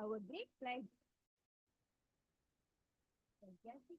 our great flag. Fantastic.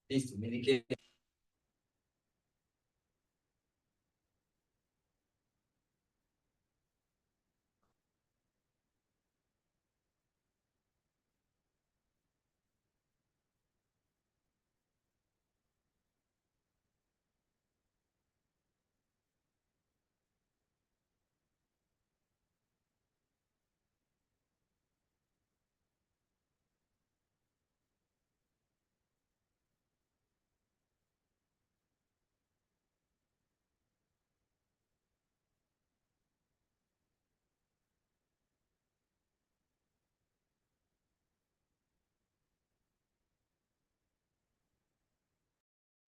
This to mitigate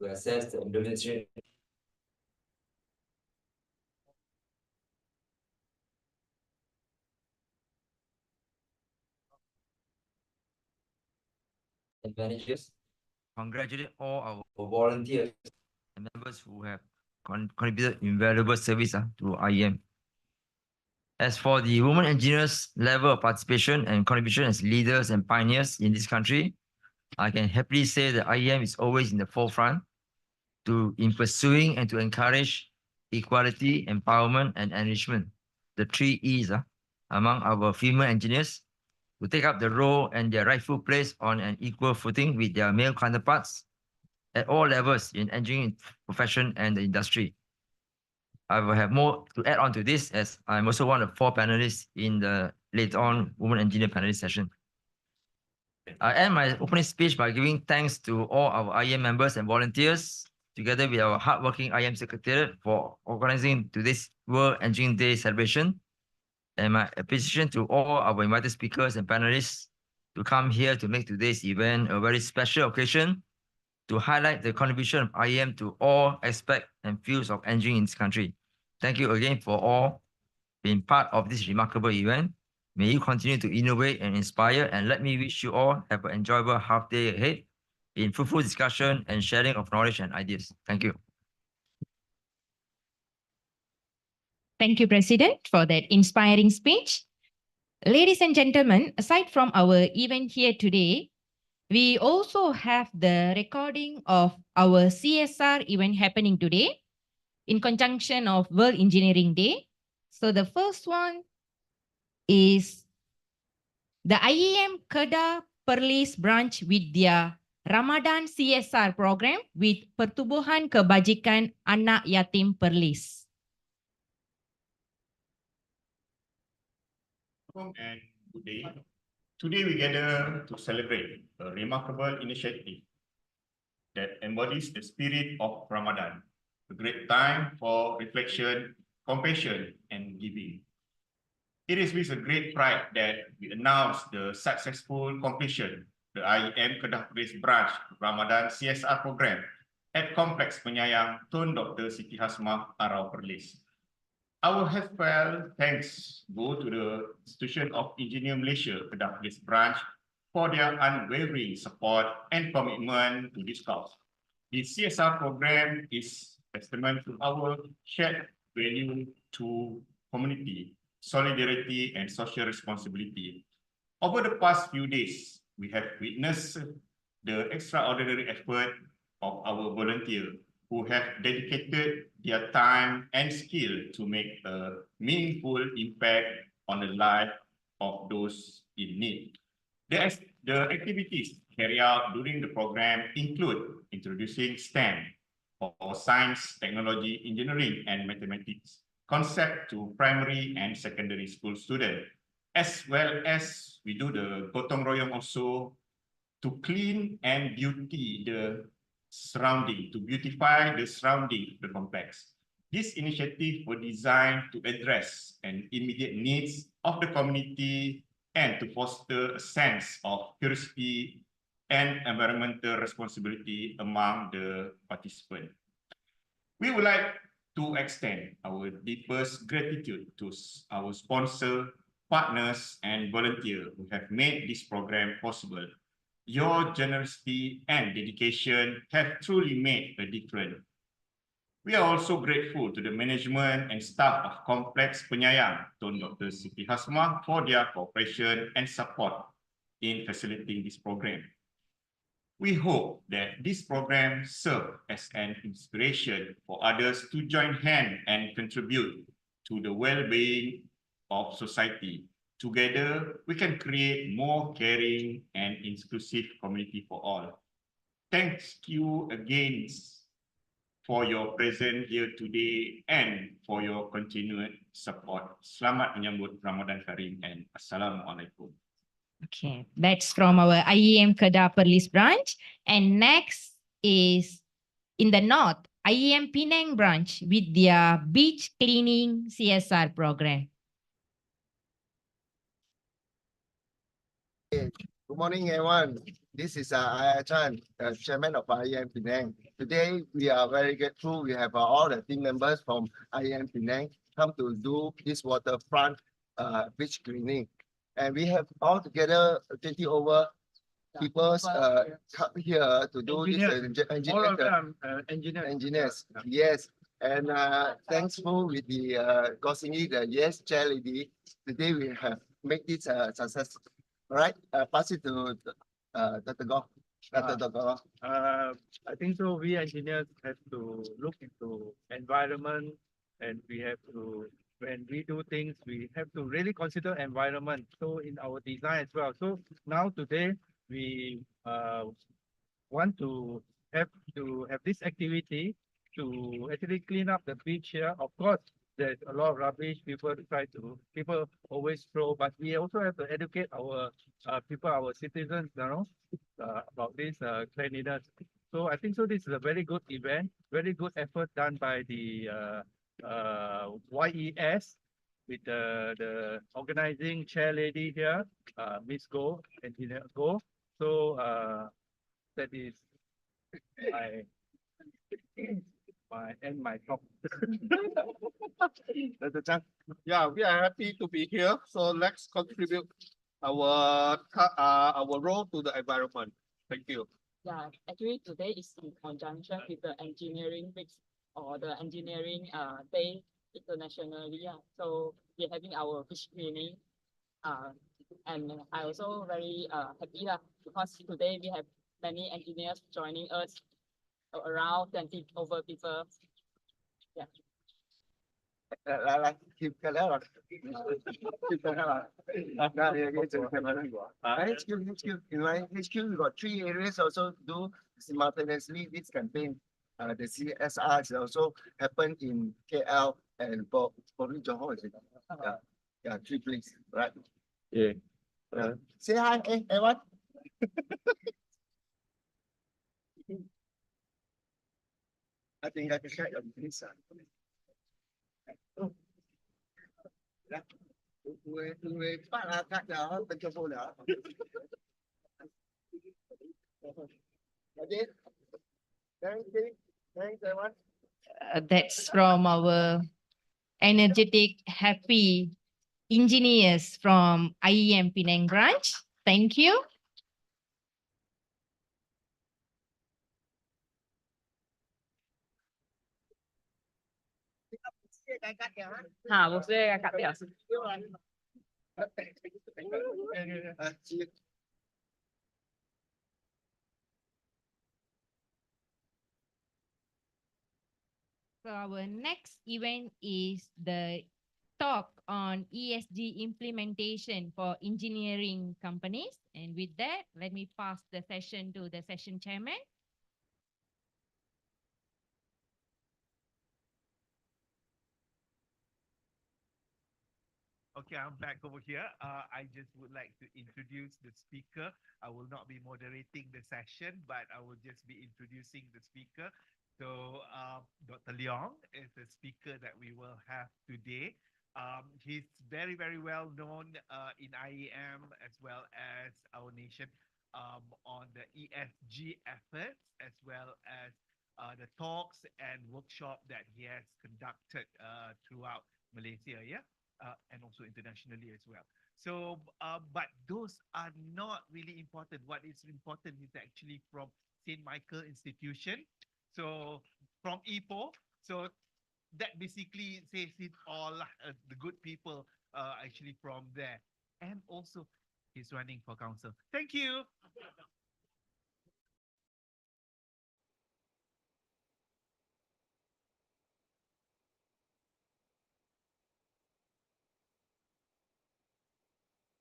to assess the Indonesian and managers, Congratulate all our for volunteers, members who have contributed invaluable service to IEM. As for the women engineers' level of participation and contribution as leaders and pioneers in this country, I can happily say that IEM is always in the forefront in pursuing and to encourage equality, empowerment, and enrichment. The three E's among our female engineers to take up the role and their rightful place on an equal footing with their male counterparts at all levels in engineering profession and the industry. I will have more to add on to this, as I'm also one of 4 panelists in the later on Women Engineer panelist session. I end my opening speech by giving thanks to all our IEM members and volunteers, together with our hardworking IEM Secretariat, for organizing today's World Engineering Day celebration, and my appreciation to all our invited speakers and panelists to come here to make today's event a very special occasion to highlight the contribution of IEM to all aspects and fields of engineering in this country. Thank you again for all being part of this remarkable event. May you continue to innovate and inspire, and let me wish you all have an enjoyable half day ahead in fruitful discussion and sharing of knowledge and ideas. Thank you. Thank you, President, for that inspiring speech. Ladies and gentlemen, aside from our event here today, we also have the recording of our CSR event happening today in conjunction of World Engineering Day. So the first one is the IEM Kedah Perlis branch with their Ramadan CSR program with Pertubuhan Kebajikan Anak Yatim Perlis. And good day. Today we gather to celebrate a remarkable initiative that embodies the spirit of Ramadan, a great time for reflection, compassion, and giving. It is with a great pride that we announce the successful completion of the IEM Kedah Perlis branch Ramadan CSR program at Complex Penyayang Tun Dr. Siti Hasmah Arau Perlis. Our heartfelt thanks go to the Institution of Engineer Malaysia Kedah Perlis branch for their unwavering support and commitment to this cause. The CSR program is testament to our shared value to community, solidarity, and social responsibility. Over the past few days, we have witnessed the extraordinary effort of our volunteers who have dedicated their time and skill to make a meaningful impact on the life of those in need. The activities carried out during the program include introducing STEM, or science, technology, engineering, and mathematics concept to primary and secondary school students, as well as we do the gotong royong also to clean and beauty the surrounding, to beautify the surrounding of the complex. This initiative was designed to address an immediate needs of the community and to foster a sense of curiosity and environmental responsibility among the participants. We would like to extend our deepest gratitude to our sponsor, partners, and volunteers who have made this program possible. Your generosity and dedication have truly made a difference. We are also grateful to the management and staff of Complex Penyayang Tun Dr. Siti Hasmah for their cooperation and support in facilitating this program. We hope that this program serves as an inspiration for others to join hands and contribute to the well-being of society. Together, we can create more caring and inclusive community for all. Thank you again for your presence here today and for your continued support. Selamat menyambut Ramadan Karim and Assalamualaikum. Okay, that's from our IEM Kedah Perlis branch. And next is in the north, IEM Penang branch with their beach cleaning CSR program. Good morning, everyone. This is I Chan, Chairman of IEM Penang. Today, we are very grateful. We have all the team members from IEM Penang come to do this waterfront beach cleaning. And we have all together 20 over people come here to do this. All of them engineers. Engineers, yes. And thankful with the Gosini, the yes chair lady. Today we have made this success. All right, pass it to Dr. Goh. Dr. Goh. I think so. We engineers have to look into environment, and we have to when we do things, we have to really consider environment. So in our design as well. So now today we want to have this activity to actually clean up the beach here. Of course, there's a lot of rubbish. People always throw, but we also have to educate our people, our citizens, about this cleanliness. So I think so. This is a very good event, very good effort done by the YES with the organizing chair lady here, Miss Go, Engineer Go. So that is my my talk. Dr. Chan. Yeah, we are happy to be here. So let's contribute our role to the environment. Thank you. Yeah, actually today is in conjunction with the engineering week or the engineering day internationally. Yeah. So we're having our fish cleaning. And I also very happy because today we have many engineers joining us around 20 over people. Yeah. Lại kịp cái đó rồi. Kịp cái đó rồi. HQ. In my HQ, we got 3 areas also do simultaneously this campaign. The CSR is also happen in KL and probably Johor. Is it? Yeah, 3 places, right? Yeah. Say hi, everyone. I think I can share your this. Người phát là các nhà bên trong vô nữa. Thanks, everyone. That's from our energetic, happy engineers from IEM Penang branch. Thank you. Một xe cắt đẹp. So our next event is the talk on ESG implementation for engineering companies. And with that, let me pass the session to the session chairman. Okay, I'm back over here. I just would like to introduce the speaker. I will not be moderating the session, but I will just be introducing the speaker. So Dr. Leong is the speaker that we will have today. He's very, very well known in IEM as well as our nation on the ESG efforts, as well as the talks and workshop that he has conducted throughout Malaysia, and also internationally as well. So, but those are not really important. What is important is actually from St. Michael Institution. So from EPO. So that basically says it all, the good people actually from there. And also he's running for council. Thank you.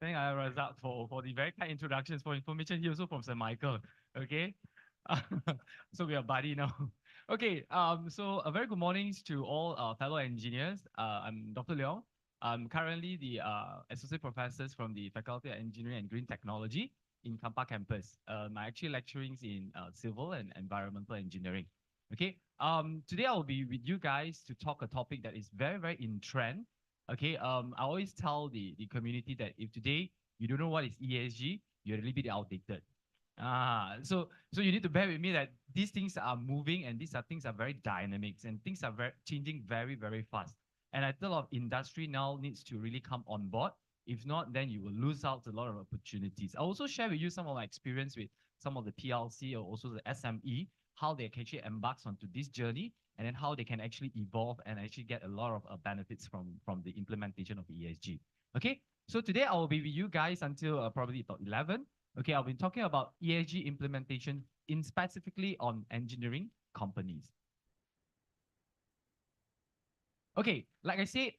Thank you, Razak, for the very kind introductions. For information, he also from St. Michael. Okay. So we are buddy now. Okay. So a very good morning to all fellow engineers. I'm Dr. Leong. I'm currently the associate professors from the Faculty of Engineering and Green Technology in Kampa campus. I'm actually lecturing in civil and environmental engineering. Okay. Today I will be with you guys to talk a topic that is very, very in trend. Okay. I always tell the community that if today you don't know what is ESG, you're a little bit outdated. So you need to bear with me that these things are moving and these are things are very dynamic and things are changing very, very fast. And I think a lot of industry now needs to really come on board. If not, then you will lose out a lot of opportunities. I'll also share with you some of my experience with some of the PLC or also the SME, how they can actually embark onto this journey and then how they can actually evolve and actually get a lot of benefits from the implementation of ESG. Okay, so today I will be with you guys until probably about 11. Okay, I'll be talking about ESG implementation in specifically on engineering companies. Okay, like I said,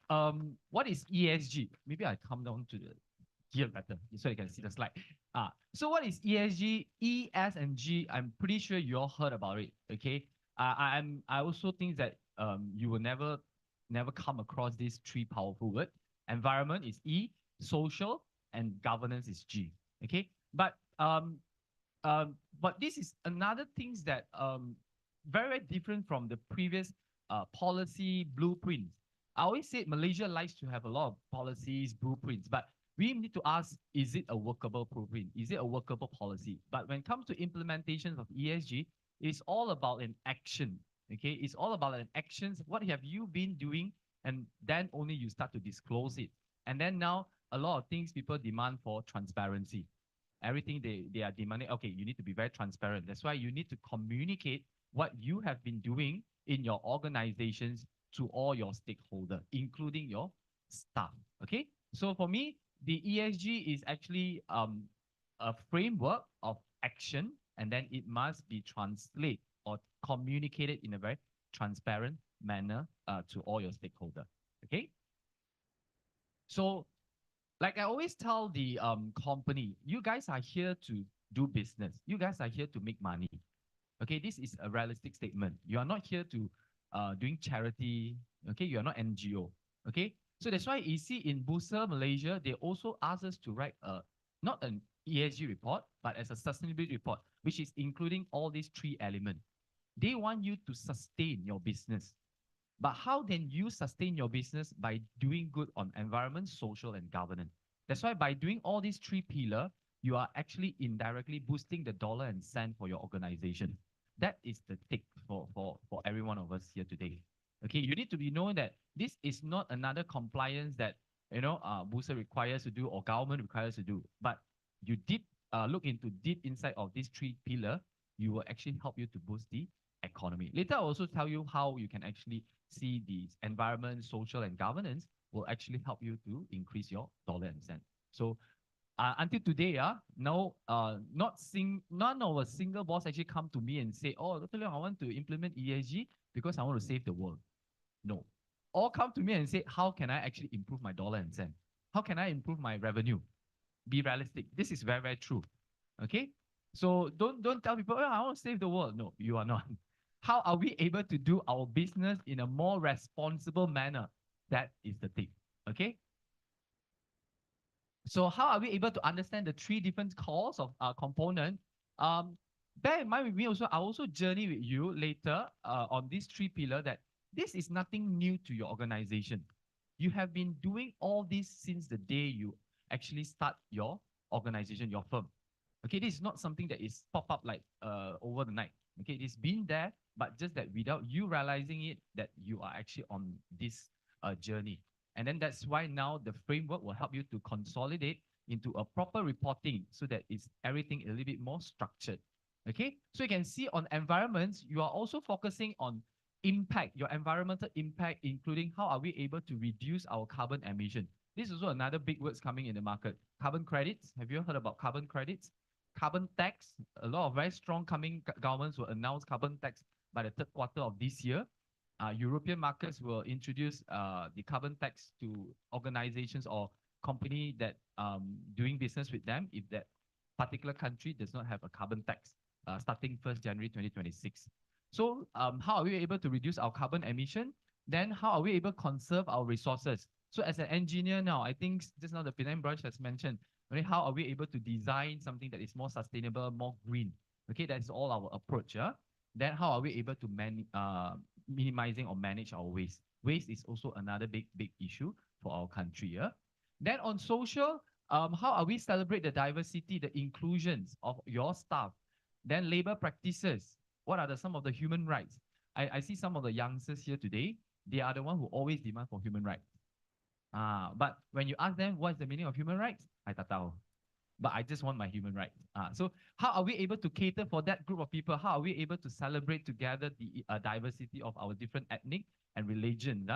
what is ESG? Maybe I come down to the here better so you can see the slide. So what is ESG? E, S, and G. I'm pretty sure you all heard about it. Okay. I also think that you will never come across these three powerful words. Environment is E, social and governance is G. Okay. But this is another things that very different from the previous policy blueprints. I always say Malaysia likes to have a lot of policies, blueprints, but we need to ask, is it a workable blueprint? Is it a workable policy? But when it comes to implementation of ESG, it's all about an action. Okay, it's all about an actions. What have you been doing? And then only you start to disclose it. And then now a lot of things people demand for transparency. Everything they are demanding, okay, you need to be very transparent. That's why you need to communicate what you have been doing in your organizations to all your stakeholders, including your staff. Okay, so for me, the ESG is actually a framework of action, and then it must be translated or communicated in a very transparent manner to all your stakeholders. Okay, so like I always tell the company, you guys are here to do business. You guys are here to make money. Okay, this is a realistic statement. You are not here to doing charity. Okay, you are not NGO. Okay, so that's why you see in Bursa Malaysia, they also ask us to write a not an ESG report, but as a sustainability report, which is including all these three elements. They want you to sustain your business. But how can you sustain your business by doing good on environment, social, and governance? That's why by doing all these three pillars, you are actually indirectly boosting the dollar and cent for your organization. That is the tick for every one of us here today. Okay, you need to be knowing that this is not another compliance that Bursa requires to do or government requires to do. But you look into deep inside of these three pillars, you will actually help you to boost the economy. Later, I'll also tell you how you can actually see these environment, social, and governance will actually help you to increase your dollar and cent. So until today, none of a single boss actually come to me and say, "Oh, Dr. Leong, I want to implement ESG because I want to save the world." No, all come to me and say, "How can I actually improve my dollar and cent? How can I improve my revenue?" Be realistic. This is very, very true. Okay, so don't tell people, "Oh, I want to save the world." No, you are not. How are we able to do our business in a more responsible manner? That is the thing. Okay. So how are we able to understand the three different cores of our component? Bear in mind with me also, I'll also journey with you later on these three pillars that this is nothing new to your organization. You have been doing all this since the day you actually start your organization, your firm. Okay, this is not something that is pop up like over the night. Okay, it's been there, but just that without you realizing it, that you are actually on this journey. And then that's why now the framework will help you to consolidate into a proper reporting so that it's everything a little bit more structured. Okay, so you can see on environments, you are also focusing on impact, your environmental impact, including how are we able to reduce our carbon emission. This is also another big words coming in the market. Carbon credits. Have you heard about carbon credits? Carbon tax. A lot of very strong coming governments will announce carbon tax by the third quarter of this year. European markets will introduce the carbon tax to organizations or company that doing business with them if that particular country does not have a carbon tax starting 1st January 2026. So how are we able to reduce our carbon emission? Then how are we able to conserve our resources? So as an engineer now, I think just now the Penang branch has mentioned, how are we able to design something that is more sustainable, more green? Okay, that's all our approach. Yeah? Then how are we able to minimizing or manage our waste? Waste is also another big issue for our country. Yeah? Then on social, how are we celebrate the diversity, the inclusions of your staff? Then labor practices. What are some of the human rights? I see some of the youngsters here today. They are the one who always demand for human rights. But when you ask them what's the meaning of human rights, I tak tahu. But I just want my human rights. So how are we able to cater for that group of people? How are we able to celebrate together the diversity of our different ethnic and religions?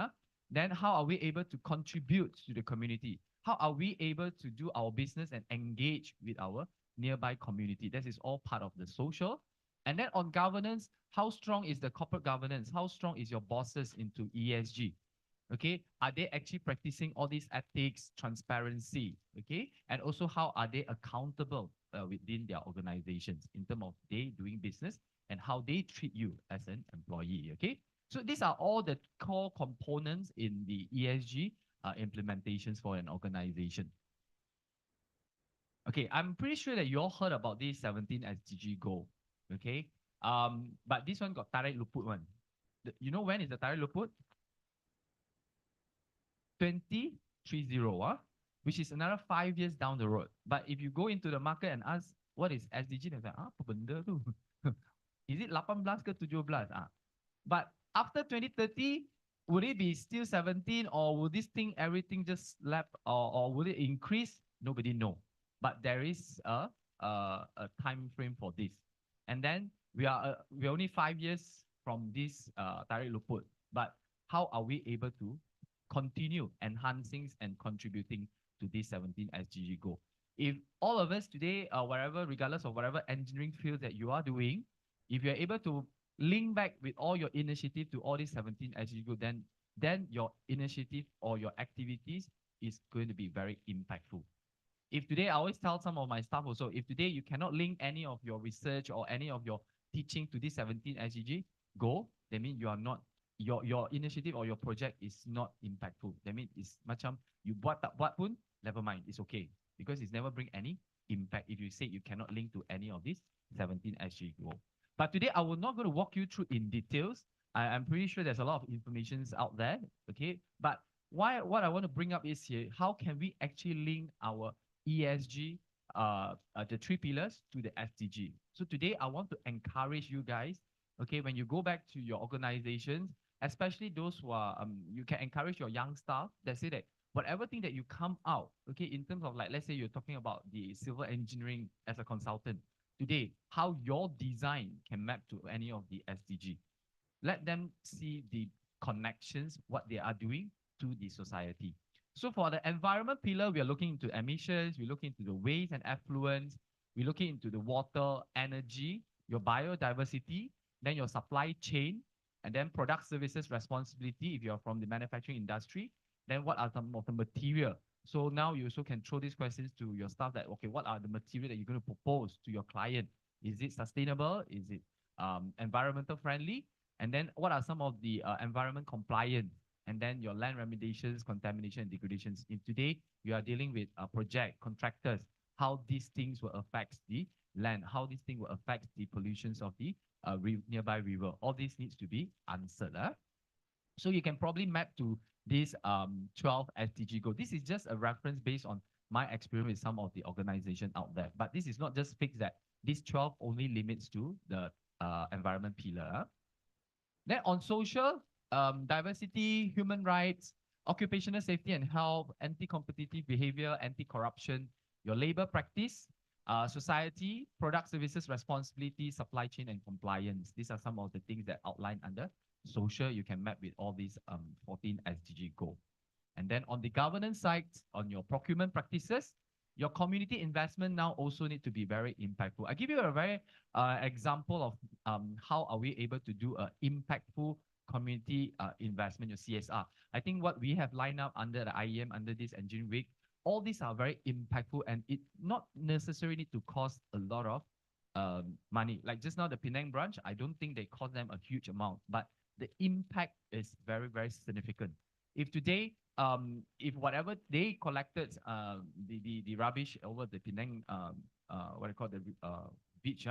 Then how are we able to contribute to the community? How are we able to do our business and engage with our nearby community? This is all part of the social. And then on governance, how strong is the corporate governance? How strong is your bosses into ESG? Okay, are they actually practicing all these ethics, transparency? Okay, and also how are they accountable within their organizations in terms of they doing business and how they treat you as an employee? Okay, so these are all the core components in the ESG implementations for an organization. Okay, I'm pretty sure that you all heard about this 17 SDG goal. Okay, but this one got tarik luput one. You know when is the tarik luput? 2030, which is another 5 years down the road. But if you go into the market and ask what is SDG, they're like, apa benda tu? Is it 18 ke 17? But after 2030, would it be still 17 or will this thing, everything just lap or will it increase? Nobody know. But there is a time frame for this. And then we're only 5 years from this tarik luput. But how are we able to continue enhancing and contributing to this 17 SDG goal? If all of us today, wherever, regardless of whatever engineering field that you are doing, if you're able to link back with all your initiative to all these 17 SDG goals, then your initiative or your activities is going to be very impactful. If today, I always tell some of my staff also, if today you cannot link any of your research or any of your teaching to this 17 SDG goal, that means you are not, your initiative or your project is not impactful. That means it's macam you buat tak buat pun, never mind, it's okay. Because it's never bring any impact if you say you cannot link to any of these 17 SDG goal. But today, I will not going to walk you through in details. I'm pretty sure there's a lot of informations out there, okay? But what I want to bring up is here, how can we actually link our ESG, the 3 pillars to the SDG? So today, I want to encourage you guys, okay, when you go back to your organizations, especially those who are, you can encourage your young staff that say that whatever thing that you come out, okay, in terms of like, let's say you're talking about the civil engineering as a consultant, today, how your design can map to any of the SDG. Let them see the connections, what they are doing to the society. So for the environment pillar, we are looking into emissions, we're looking into the waste and effluents, we're looking into the water, energy, your biodiversity, then your supply chain, and then product services responsibility if you're from the manufacturing industry. Then what are some of the material? So now you also can throw these questions to your staff that, okay, what are the material that you're going to propose to your client? Is it sustainable? Is it environmental friendly? And then what are some of the environment compliant? And then your land remediations, contamination, and degradations. If today you are dealing with a project, contractors, how these things will affect the land, how these things will affect the pollutions of the nearby river. All this needs to be answered. So you can probably map to this 12 SDG goal. This is just a reference based on my experience with some of the organization out there. But this is not just fixed that this 12 only limits to the environment pillar. Then on social, diversity, human rights, occupational safety and health, anti-competitive behavior, anti-corruption, your labor practice, society, product services responsibility, supply chain and compliance. These are some of the things that outline under social. You can map with all these 14 SDG goals. And then on the governance side, on your procurement practices, your community investment now also need to be very impactful. I give you a very example of how are we able to do an impactful community investment, your CSR. I think what we have lined up under the IEM, under this engineering week, all these are very impactful and it not necessarily need to cost a lot of money. Like just now, the Penang branch, I don't think they cost them a huge amount, but the impact is very, very significant. If today, if whatever they collected, the rubbish over the Penang, what I call the beach,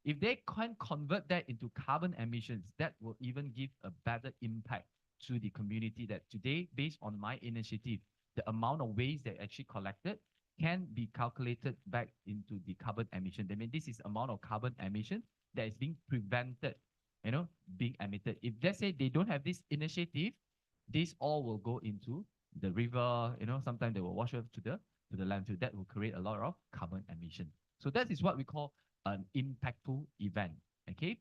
if they can convert that into carbon emissions, that will even give a better impact to the community. That today, based on my initiative, the amount of waste that actually collected can be calculated back into the carbon emission. I mean, this is amount of carbon emission that is being prevented, being emitted. If let's say they don't have this initiative, this all will go into the river, sometimes they will wash up to the landfill. That will create a lot of carbon emission. So that is what we call an impactful event, okay?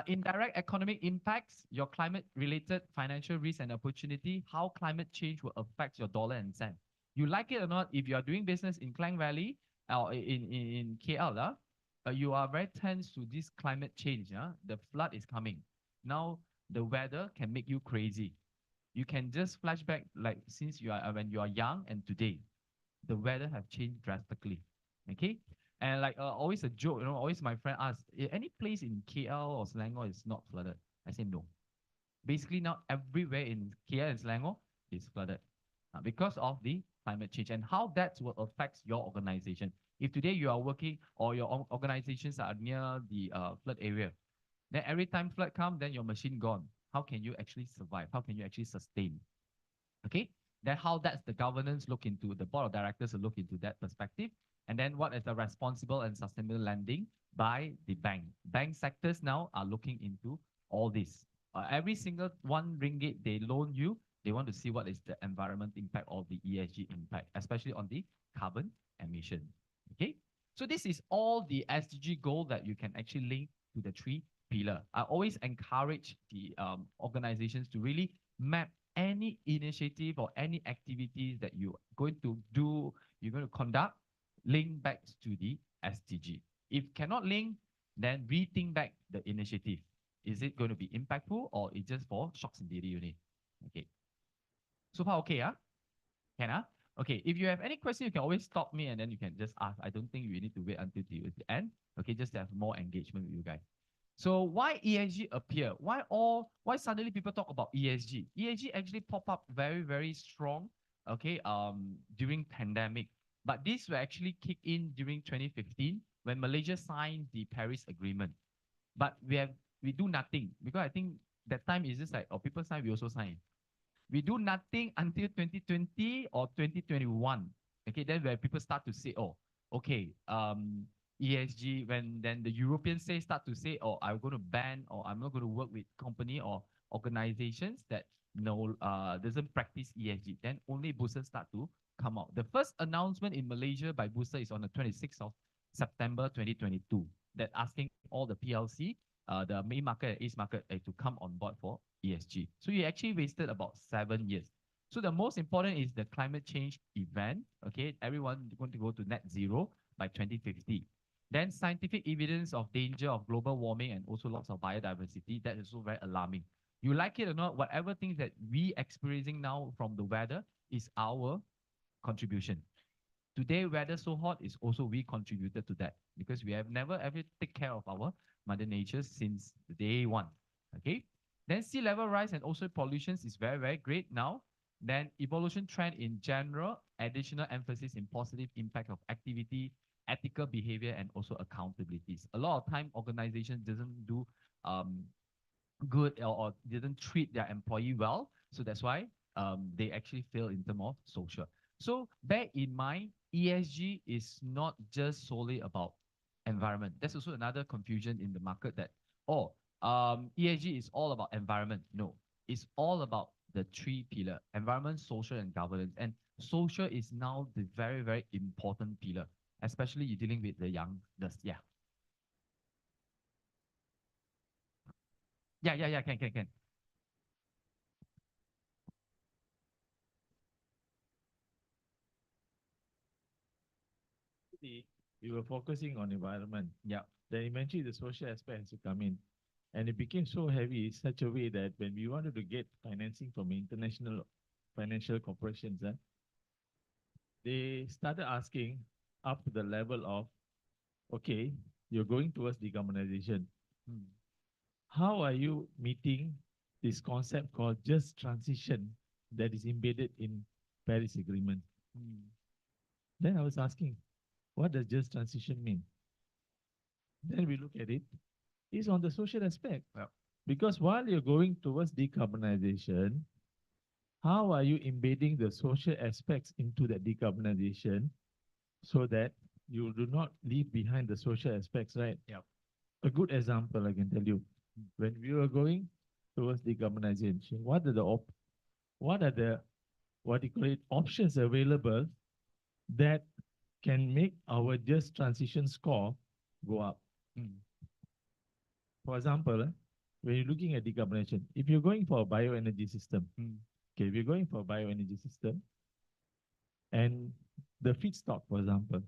Indirect economic impacts, your climate-related financial risk and opportunity, how climate change will affect your dollar and cent. You like it or not, if you are doing business in Klang Valley or in KL, you are very tense to this climate change. The flood is coming. Now, the weather can make you crazy. You can just flashback like since you are when you are young and today, the weather have changed drastically. Okay, and like always a joke, always my friend asks, any place in KL or Selangor is not flooded? I say no. Basically now everywhere in KL and Selangor is flooded because of the climate change and how that will affect your organization. If today you are working or your organizations are near the flood area, then every time flood come, then your machine gone. How can you actually survive? How can you actually sustain? Okay, then how that's the governance look into, the board of directors will look into that perspective. And then what is the responsible and sustainable lending by the bank sectors now are looking into all this. Every single R1 they loan you, they want to see what is the environment impact or the ESG impact, especially on the carbon emission. Okay, so this is all the SDG goal that you can actually link to the three pillar. I always encourage the organizations to really map any initiative or any activities that you're going to do, you're going to conduct, link back to the SDG. If cannot link, then rethink back the initiative. Is it going to be impactful or is just for shocks and daily unit? Okay. So far, okay, Can Okay, if you have any question, you can always stop me and then you can just ask. I don't think you need to wait until the end. Okay, just to have more engagement with you guys. So why ESG appear? Why suddenly people talk about ESG? ESG actually pop up very, very strong, okay, during pandemic. But this will actually kick in during 2015 when Malaysia signed the Paris Agreement. But we do nothing because I think that time is just like, oh, people sign, we also sign. We do nothing until 2020 or 2021. Okay, then where people start to say, oh, okay, ESG, when then the Europeans start to say, oh, I'm going to ban or I'm not going to work with company or organizations that doesn't practice ESG. Then only boosters start to come out. The first announcement in Malaysia by booster is on the 26th of September 2022 that asking all the PLC, the main market and east market to come on board for ESG. So you actually wasted about 7 years. So the most important is the climate change event. Okay, everyone going to go to net zero by 2050. Then scientific evidence of danger of global warming and also loss of biodiversity. That is also very alarming. You like it or not, whatever things that we experiencing now from the weather is our contribution. Today, weather so hot is also we contributed to that because we have never ever take care of our mother nature since day one. Okay. Then sea level rise and also pollutions is very, very great now. Then evolution trend in general, additional emphasis in positive impact of activity, ethical behavior, and also accountabilities. A lot of time organizations doesn't do good or didn't treat their employee well. So that's why they actually fail in terms of social. So bear in mind, ESG is not just solely about environment. There's also another confusion in the market that, ESG is all about environment. No, it's all about the three pillar, environment, social, and governance. And social is now the very, very important pillar, especially you're dealing with the youngsters. Yeah. Yeah, can. We were focusing on environment. Yeah. Then eventually the social aspect has to come in. And it became so heavy in such a way that when we wanted to get financing from international financial corporations, they started asking up to the level of, okay, you're going towards decarbonization. How are you meeting this concept called just transition that is embedded in Paris Agreement? Then I was asking, what does just transition mean? Then we look at it, it's on the social aspect. Yeah. Because while you're going towards decarbonization, how are you embedding the social aspects into that decarbonization so that you do not leave behind the social aspects, right? Yeah. A good example I can tell you, when we were going towards decarbonization, what are the what you call it options available that can make our just transition score go up? For example, when you're looking at decarbonization, if you're going for a bioenergy system, okay, if you're going for a bioenergy system, and the feedstock, for example,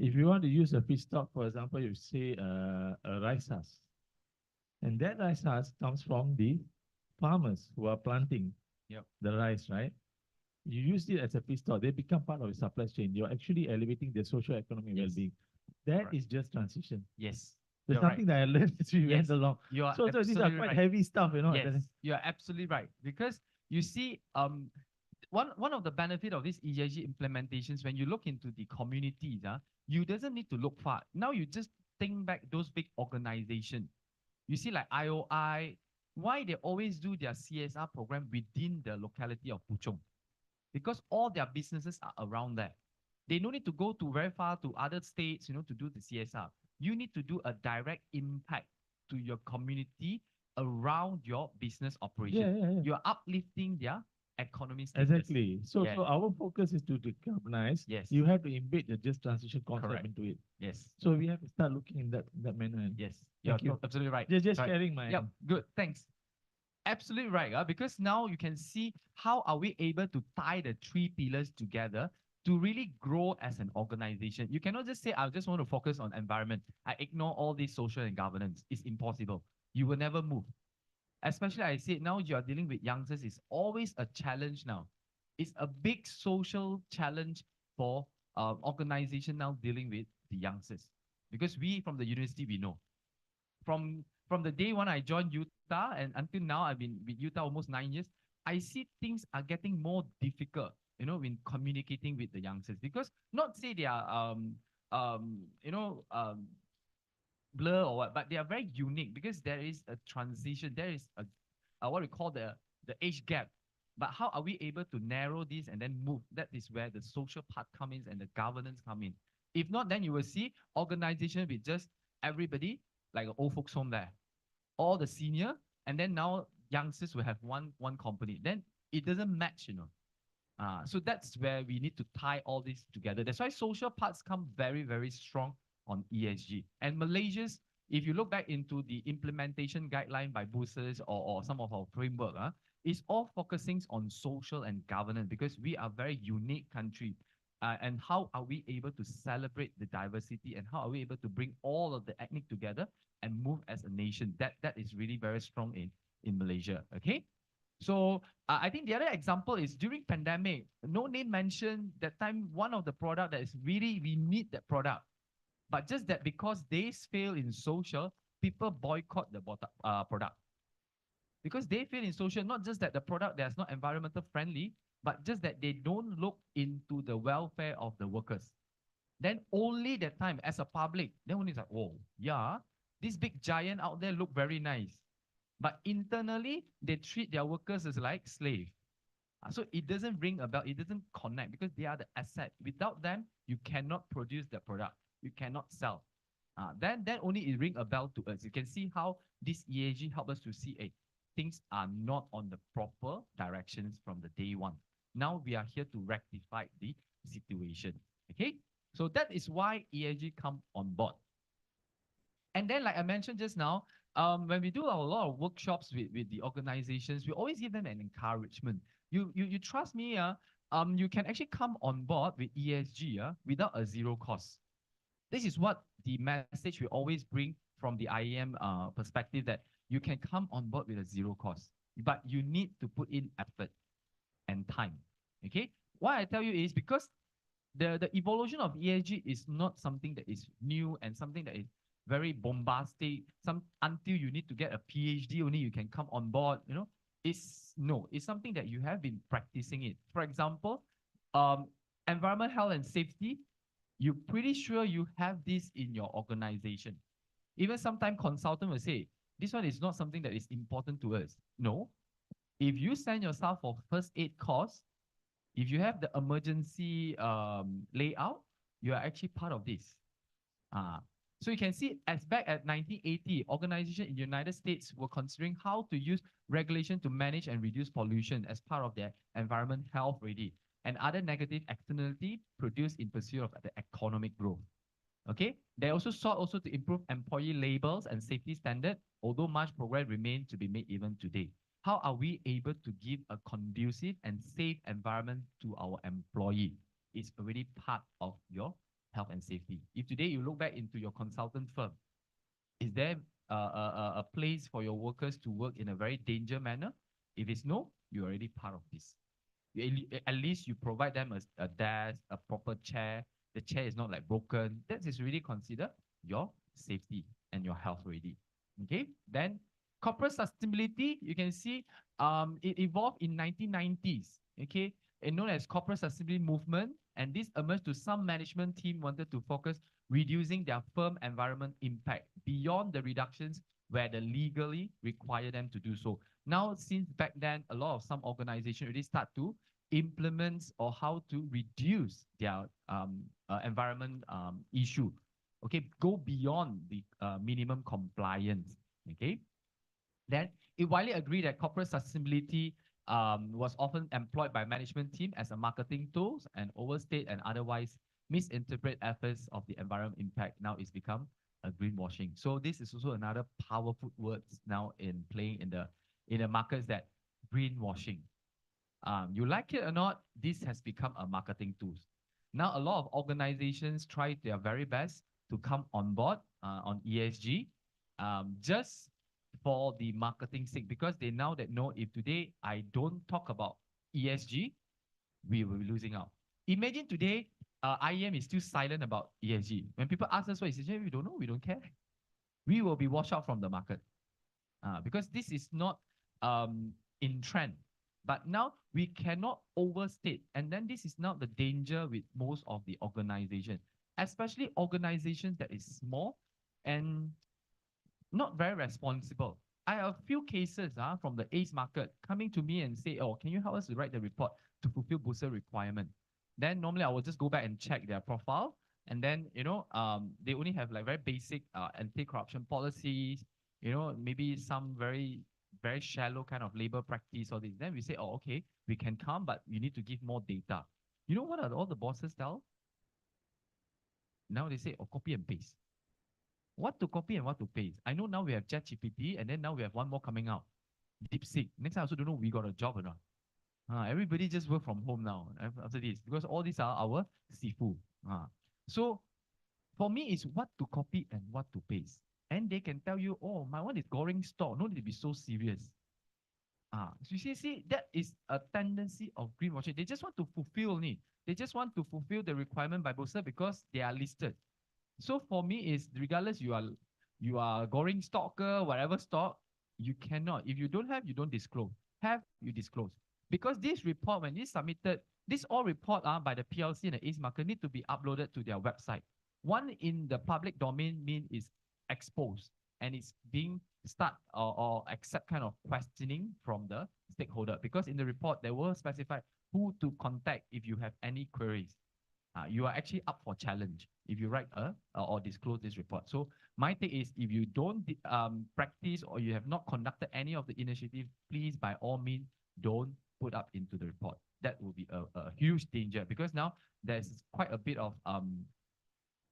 if you want to use a feedstock, for example, you say a rice husk, and that rice husk comes from the farmers who are planting Yep. the rice, right? You use it as a feedstock, they become part of the supply chain. You're actually elevating their social economic Yes. well-being. That Correct. is just transition. Yes. There's You're right. nothing that I learned as we went Yes, along. you are So these are absolutely quite right. heavy stuff, you know. Yes, you are absolutely right. Because you see, one of the benefit of these ESG implementations, when you look into the communities, you doesn't need to look far. Now you just think back those big organizations. You see, like IOI, why they always do their CSR program within the locality of Puchong? Because all their businesses are around there. They don't need to go to very far to other states, to do the CSR. You need to do a direct impact to your community around your business operation. Yeah. You're uplifting their economy status. Exactly. So, Yeah. so our focus is to decarbonize. Yes. You have to embed the just transition concept Correct. into it. Yes. So we have to start looking in that manner. And Yes. Thank you. Absolutely right. Just Right. sharing my. Yep. Good. Thanks. Absolutely right. Because now you can see how are we able to tie the three pillars together to really grow as an organization. You cannot just say, I just want to focus on environment. I ignore all these social and governance. It's impossible. You will never move. Especially I said now you are dealing with youngsters. It's always a challenge now. It's a big social challenge for organization now dealing with the youngsters. Because we from the university, we know from the day when I joined Utah and until now, I've been with Utah almost 9 years. I see things are getting more difficult, when communicating with the youngsters because not say they are blur or what, but they are very unique because there is a transition. There is a what we call the age gap. But how are we able to narrow this and then move? That is where the social part comes in and the governance come in. If not, then you will see organization with just everybody like an old folks home there, all the senior, and then now youngsters will have one company. Then it doesn't match, So that's where we need to tie all this together. That's why social parts come very, very strong on ESG. And Malaysia's, if you look back into the implementation guideline by boosters or some of our framework, it's all focusing on social and governance because we are a very unique country. And how are we able to celebrate the diversity and how are we able to bring all of the ethnic together and move as a nation? That is really very strong in Malaysia. Okay. So I think the other example is during pandemic, no name mentioned that time one of the product that is really, we need that product. But just that because they fail in social, people boycott the product. Because they fail in social, not just that the product that's not environmental friendly, but just that they don't look into the welfare of the workers. Then only that time as a public, then only it's like, oh, yeah, this big giant out there look very nice. But internally, they treat their workers as like slave. So it doesn't ring a bell. It doesn't connect because they are the asset. Without them, you cannot produce the product. You cannot sell. Then only it ring a bell to us. You can see how this ESG help us to see, things are not on the proper directions from the day one. Now we are here to rectify the situation. Okay, so that is why ESG come on board. And then, like I mentioned just now, when we do a lot of workshops with the organizations, we always give them an encouragement. You trust me, you can actually come on board with ESG without a zero cost. This is what the message we always bring from the IEM perspective, that you can come on board with a zero cost, but you need to put in effort and time. Okay, why I tell you is because the evolution of ESG is not something that is new and something that is very bombastic. Until you need to get a PhD only you can come on board. It's something that you have been practicing it. For example, environment, health, and safety. You're pretty sure you have this in your organization. Even sometimes consultant will say, this one is not something that is important to us. No. If you send yourself for first aid course, if you have the emergency layout, you are actually part of this. So you can see as back at 1980, organizations in the United States were considering how to use regulation to manage and reduce pollution as part of their environment health ready and other negative externality produced in pursuit of the economic growth. Okay, they also sought to improve employee labels and safety standard, although much progress remains to be made even today. How are we able to give a conducive and safe environment to our employee? It's already part of your health and safety. If today you look back into your consultant firm, is there a place for your workers to work in a very danger manner? If it's no, you're already part of this. At least you provide them a desk, a proper chair. The chair is not like broken. That is really considered your safety and your health already. Okay. Then corporate sustainability, you can see it evolved in 1990s. Okay. And known as corporate sustainability movement. And this emerged to some management team wanted to focus reducing their firm environment impact beyond the reductions where they legally require them to do so. Now, since back then, a lot of some organizations already start to implement or how to reduce their environment issue. Okay, go beyond the minimum compliance. Okay, then it widely agreed that corporate sustainability was often employed by management team as a marketing tools and overstate and otherwise misinterpret efforts of the environment impact. Now it's become a greenwashing. So this is also another powerful words now in playing in the markets, that greenwashing. You like it or not, this has become a marketing tool. Now, a lot of organizations try their very best to come on board on ESG, just for the marketing sake, because they now that know if today I don't talk about ESG, we will be losing out. Imagine today, IEM is still silent about ESG. When people ask us what is ESG, we don't know, we don't care. We will be washed out from the market because this is not in trend. But now we cannot overstate. And then this is now the danger with most of the organization, especially organizations that is small and not very responsible. I have a few cases from the ACE market coming to me and say, oh, can you help us to write the report to fulfill booster requirement? Then normally I will just go back and check their profile. And then, they only have like very basic anti-corruption policies, maybe some very shallow kind of labor practice or this. Then we say, oh, okay, we can come, but you need to give more data. You know what are all the bosses tell? Now they say, oh, copy and paste. What to copy and what to paste? I know now we have ChatGPT, and then now we have one more coming out, DeepSeek. Next time I also don't know we got a job or not. Everybody just work from home now after this, because all these are our sifu. So for me, it's what to copy and what to paste. And they can tell you, oh, my one is goreng stock. No need to be so serious. So you see, that is a tendency of greenwashing. They just want to fulfill need. They just want to fulfill the requirement by booster because they are listed. So for me, is regardless you are goreng stocker, whatever stock, you cannot. If you don't have, you don't disclose. Have, you disclose. Because this report, when it's submitted, this all report by the PLC and the ACE market need to be uploaded to their website. One in the public domain mean is exposed, and it's being start or accept kind of questioning from the stakeholder, because in the report they will specify who to contact if you have any queries. You are actually up for challenge if you write or disclose this report. So my take is, if you don't practice or you have not conducted any of the initiative, please by all means don't put up into the report. That will be a huge danger, because now there's quite a bit of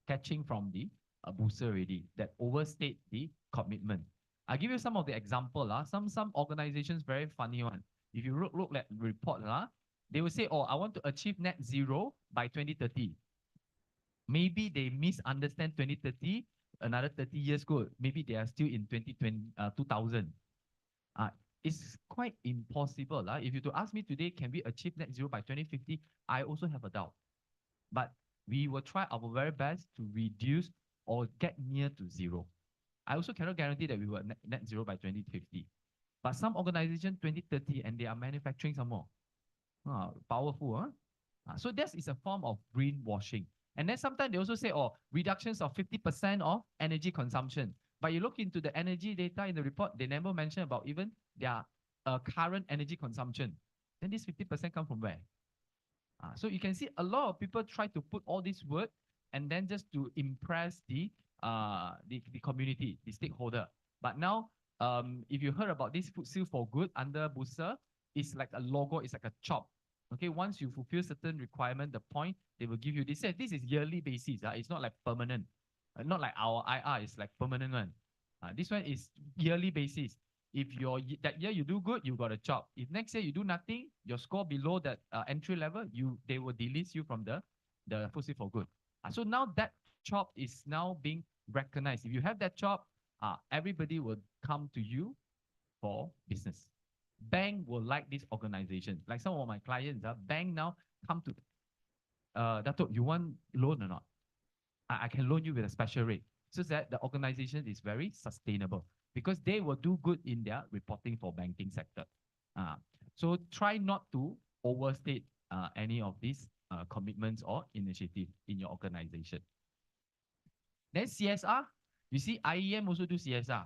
catching from the booster already that overstate the commitment. I'll give you some of the example. Some organizations very funny one. If you look at report, they will say, oh, I want to achieve net zero by 2030. Maybe they misunderstand 2030, another 30 years ago. Maybe they are still in 2000. It's quite impossible. If you to ask me today, can we achieve net zero by 2050? I also have a doubt. But we will try our very best to reduce or get near to zero. I also cannot guarantee that we will net zero by 2050. But some organization 2030 and they are manufacturing some more. Powerful, huh? So this is a form of greenwashing. And then sometimes they also say, oh, reductions of 50% of energy consumption. But you look into the energy data in the report, they never mention about even their current energy consumption. Then this 50% come from where? So you can see a lot of people try to put all this word and then just to impress the community, the stakeholder. But now, if you heard about this food seal for good under booster, it's like a logo, it's like a chop. Okay, once you fulfill certain requirement, the point they will give you. They say this is yearly basis. It's not like permanent. Not like our IR is like permanent one. This one is yearly basis. If that year you do good, you got a job. If next year you do nothing, your score below that entry level, they will delete you from the food seal for good. So now that job is now being recognized. If you have that job, everybody will come to you for business. bank will like this organization. Like some of my clients, bank now come to, Dato, you want loan or not? I can loan you with a special rate. So that the organization is very sustainable because they will do good in their reporting for banking sector. So try not to overstate any of these commitments or initiative in your organization. Then CSR, you see IEM also do CSR.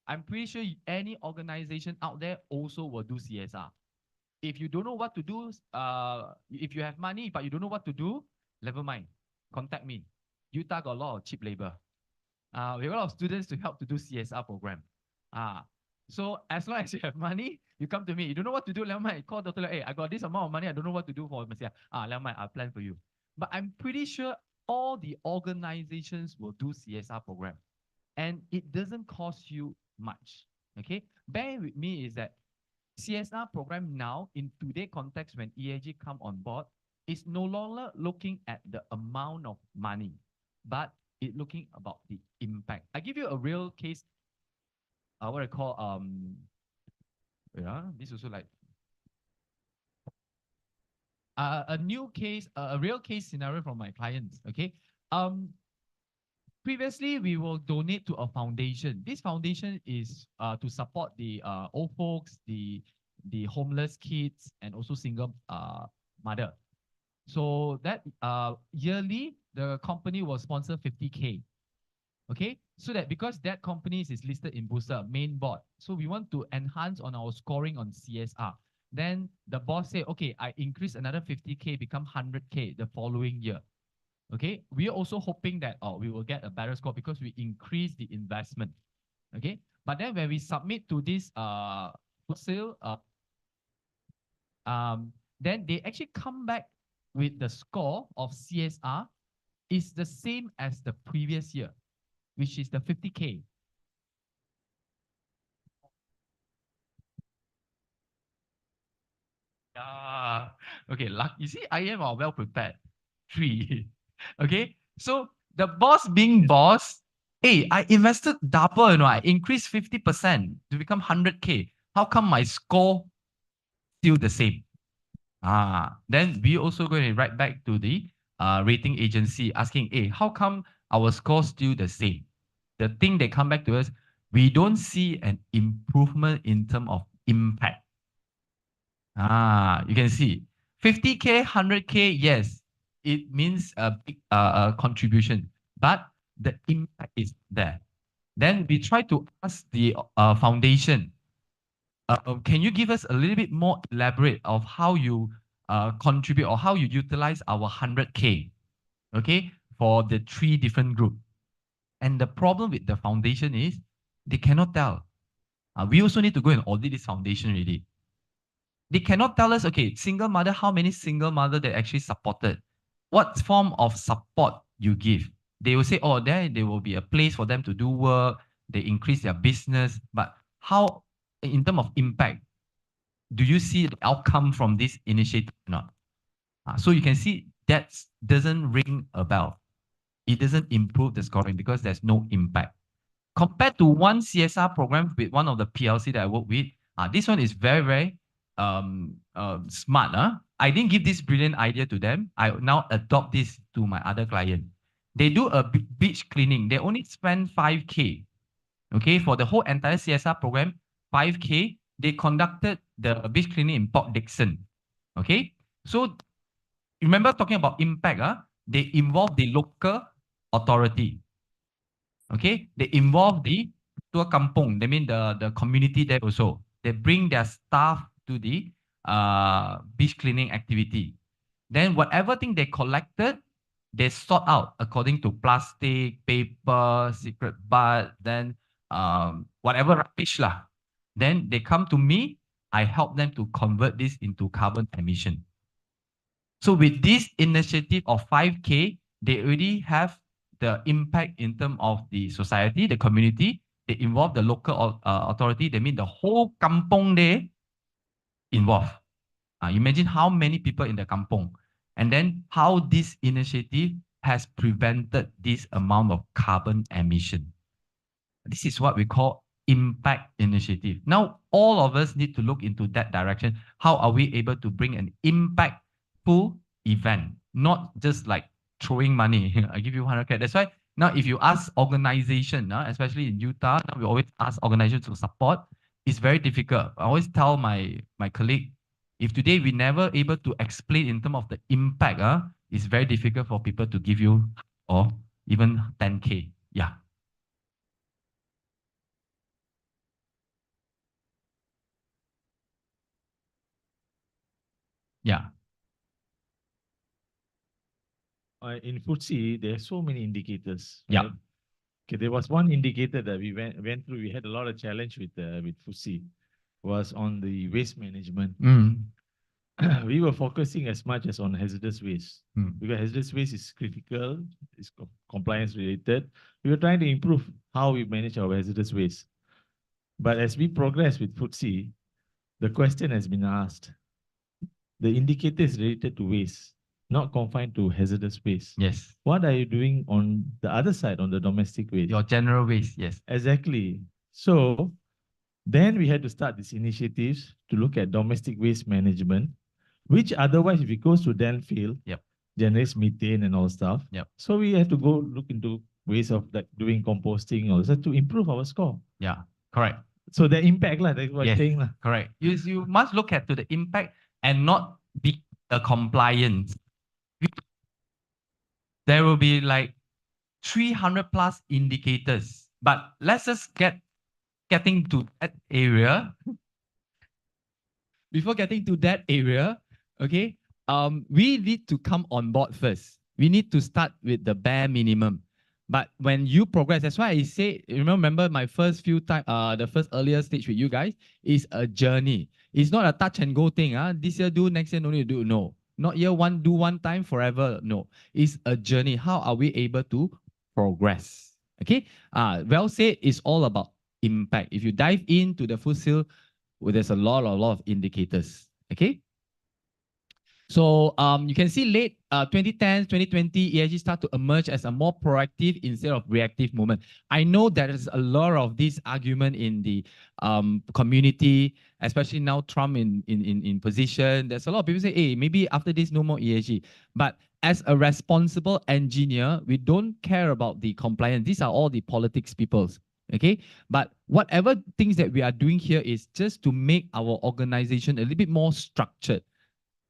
I'm pretty sure any organization out there also will do CSR. If you don't know what to do, if you have money but you don't know what to do, never mind. Contact me. Utah got a lot of cheap labor. We have a lot of students to help to do CSR program. So as long as you have money, you come to me. You don't know what to do, never mind. Call Dr. Hey, I got this amount of money. I don't know what to do for myself. Never mind. I'll plan for you. But I'm pretty sure all the organizations will do CSR program, and it doesn't cost you much. Okay, bear with me is that CSR program now in today context when EAG come on board is no longer looking at the amount of money, but it looking about the impact. I give you a real case. What I call this also like a new case, a real case scenario from my clients. Okay, previously we will donate to a foundation. This foundation is to support the old folks, the homeless kids, and also single mother. So that yearly the company will sponsor 50K. Okay, so that because that company is listed in Bursa main board, so we want to enhance on our scoring on CSR. Then the boss say, okay, I increase another 50K, become 100K the following year. Okay, we are also hoping that we will get a better score because we increase the investment. Okay, but then when we submit to this sale, then they actually come back with the score of CSR is the same as the previous year, which is the 50K. Okay, you see, I am well prepared. 3. Okay, so the boss being boss, hey, I invested double, I increased 50% to become 100K. How come my score still the same? Then we also going to write back to the rating agency asking, hey, how come our score still the same? The thing they come back to us, we don't see an improvement in terms of impact. You can see 50K, 100K, yes, it means a big contribution, but the impact is there. Then we try to ask the foundation, can you give us a little bit more elaborate of how you contribute or how you utilize our 100K, okay, for the 3 different groups? And the problem with the foundation is they cannot tell. We also need to go and audit this foundation already. They cannot tell us, okay, single mother, how many single mother they actually supported? What form of support you give? They will say, oh, there will be a place for them to do work. They increase their business. But how, in terms of impact, do you see the outcome from this initiative or not? So you can see that doesn't ring a bell. It doesn't improve the scoring because there's no impact. Compared to one CSR program with one of the PLC that I work with, this one is very, very smart. I didn't give this brilliant idea to them. I now adopt this to my other client. They do a beach cleaning. They only spend 5K. Okay, for the whole entire CSR program, 5K. They conducted the beach cleaning in Port Dickson. Okay, so remember talking about impact. They involve the local authority. Okay, they involve the tua kampung. They mean the community there also. They bring their staff to the beach cleaning activity. Then whatever thing they collected, they sort out according to plastic, paper, secret butt, then whatever rubbish lah. Then they come to me. I help them to convert this into carbon emission. So with this initiative of 5K, they already have the impact in terms of the society, the community. They involve the local authority. They mean the whole kampong there involved. Imagine how many people in the kampong. And then how this initiative has prevented this amount of carbon emission. This is what we call impact initiative. Now, all of us need to look into that direction. How are we able to bring an impactful event, not just like throwing money? I give you 100K. That's why now if you ask organization, especially in Utah, now we always ask organizations to support. It's very difficult. I always tell my colleague, if today we never able to explain in terms of the impact, it's very difficult for people to give you or even 10K. Yeah. Yeah. In FTSE, there are so many indicators. Yeah. Right? Okay, there was one indicator that we went through. We had a lot of challenge with FTSE, was on the waste management. We were focusing as much as on hazardous waste because hazardous waste is critical, it's compliance related. We were trying to improve how we manage our hazardous waste. But as we progress with FTSE, the question has been asked. The indicator is related to waste, not confined to hazardous waste. Yes. What are you doing on the other side, on the domestic waste? Your general waste, yes. Exactly. So then we had to start these initiatives to look at domestic waste management, which otherwise, if it goes to landfill, generates methane and all stuff. So we have to go look into ways of like doing composting or so to improve our score. Yeah, correct. So the impact, that's what I'm saying. Correct. You must look at to the impact and not be the compliance. There will be like 300 plus indicators, but let's just getting to that area. Before getting to that area, okay, we need to come on board first. We need to start with the bare minimum. But when you progress, that's why I say, remember my first few time, the first earlier stage with you guys is a journey. It's not a touch and go thing. This year do, next year no need to do. No. Not year one, do one time, forever. No. It's a journey. How are we able to progress? Okay. Well said, it's all about impact. If you dive into the food seal, well, there's a lot of indicators. Okay. So you can see late 2010, 2020, ESG start to emerge as a more proactive instead of reactive movement. I know there is a lot of this argument in the community, especially now Trump in position. There's a lot of people say, hey, maybe after this, no more ESG. But as a responsible engineer, we don't care about the compliance. These are all the politics peoples. Okay, but whatever things that we are doing here is just to make our organization a little bit more structured.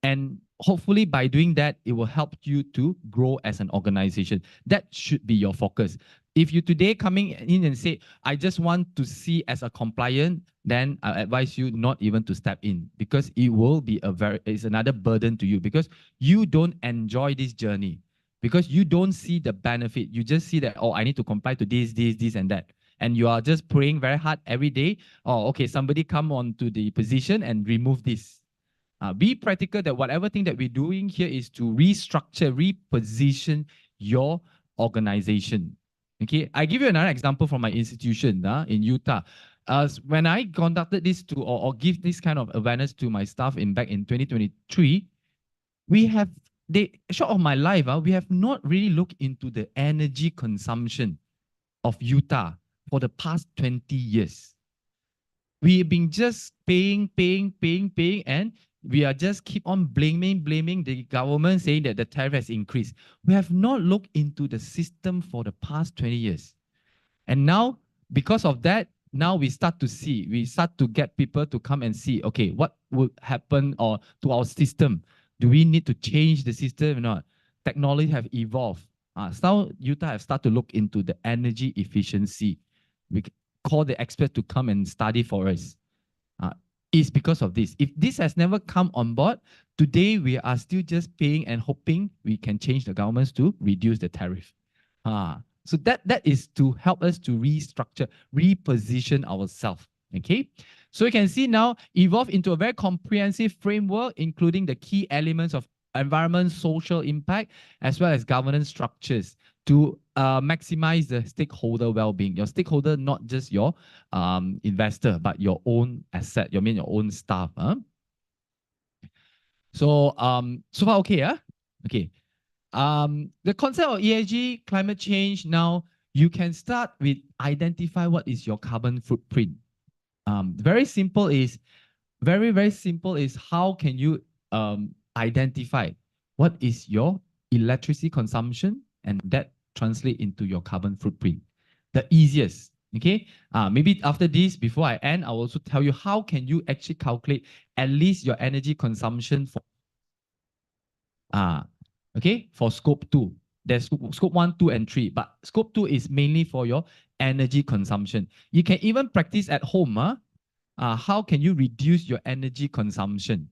And hopefully by doing that, it will help you to grow as an organization. That should be your focus. If you today coming in and say, I just want to see as a compliant, then I advise you not even to step in because it will be it's another burden to you because you don't enjoy this journey because you don't see the benefit. You just see that, oh, I need to comply to this, and that. And you are just praying very hard every day. Oh, okay, somebody come on to the position and remove this. Be practical that whatever thing that we're doing here is to restructure, reposition your organization. Okay, I give you another example from my institution in Utah. When I conducted this or give this kind of awareness to my staff back in 2023, short of my life, we have not really looked into the energy consumption of Utah for the past 20 years. We've been just paying, and we are just keep on blaming the government saying that the tariff has increased. We have not looked into the system for the past 20 years. And now, because of that, now we start to get people to come and see, okay, what would happen to our system? Do we need to change the system or not? Technology have evolved. Now Utah have started to look into the energy efficiency. We call the expert to come and study for us. Is because of this. If this has never come on board, today we are still just paying and hoping we can change the governments to reduce the tariff. So that is to help us to restructure, reposition ourselves. Okay, so you can see now evolve into a very comprehensive framework, including the key elements of environment, social impact, as well as governance structures to maximize the stakeholder well-being. Your stakeholder, not just your investor, but your own asset, your own staff. So so far okay, okay. The concept of ESG, climate change, now you can start with identify what is your carbon footprint. Very simple is how can you identify what is your electricity consumption and that translate into your carbon footprint. The easiest, okay? Maybe after this, before I end, I'll also tell you how can you actually calculate at least your energy consumption for okay, for scope 2. There's scope 1, 2, and 3, but scope 2 is mainly for your energy consumption. You can even practice at home. How can you reduce your energy consumption?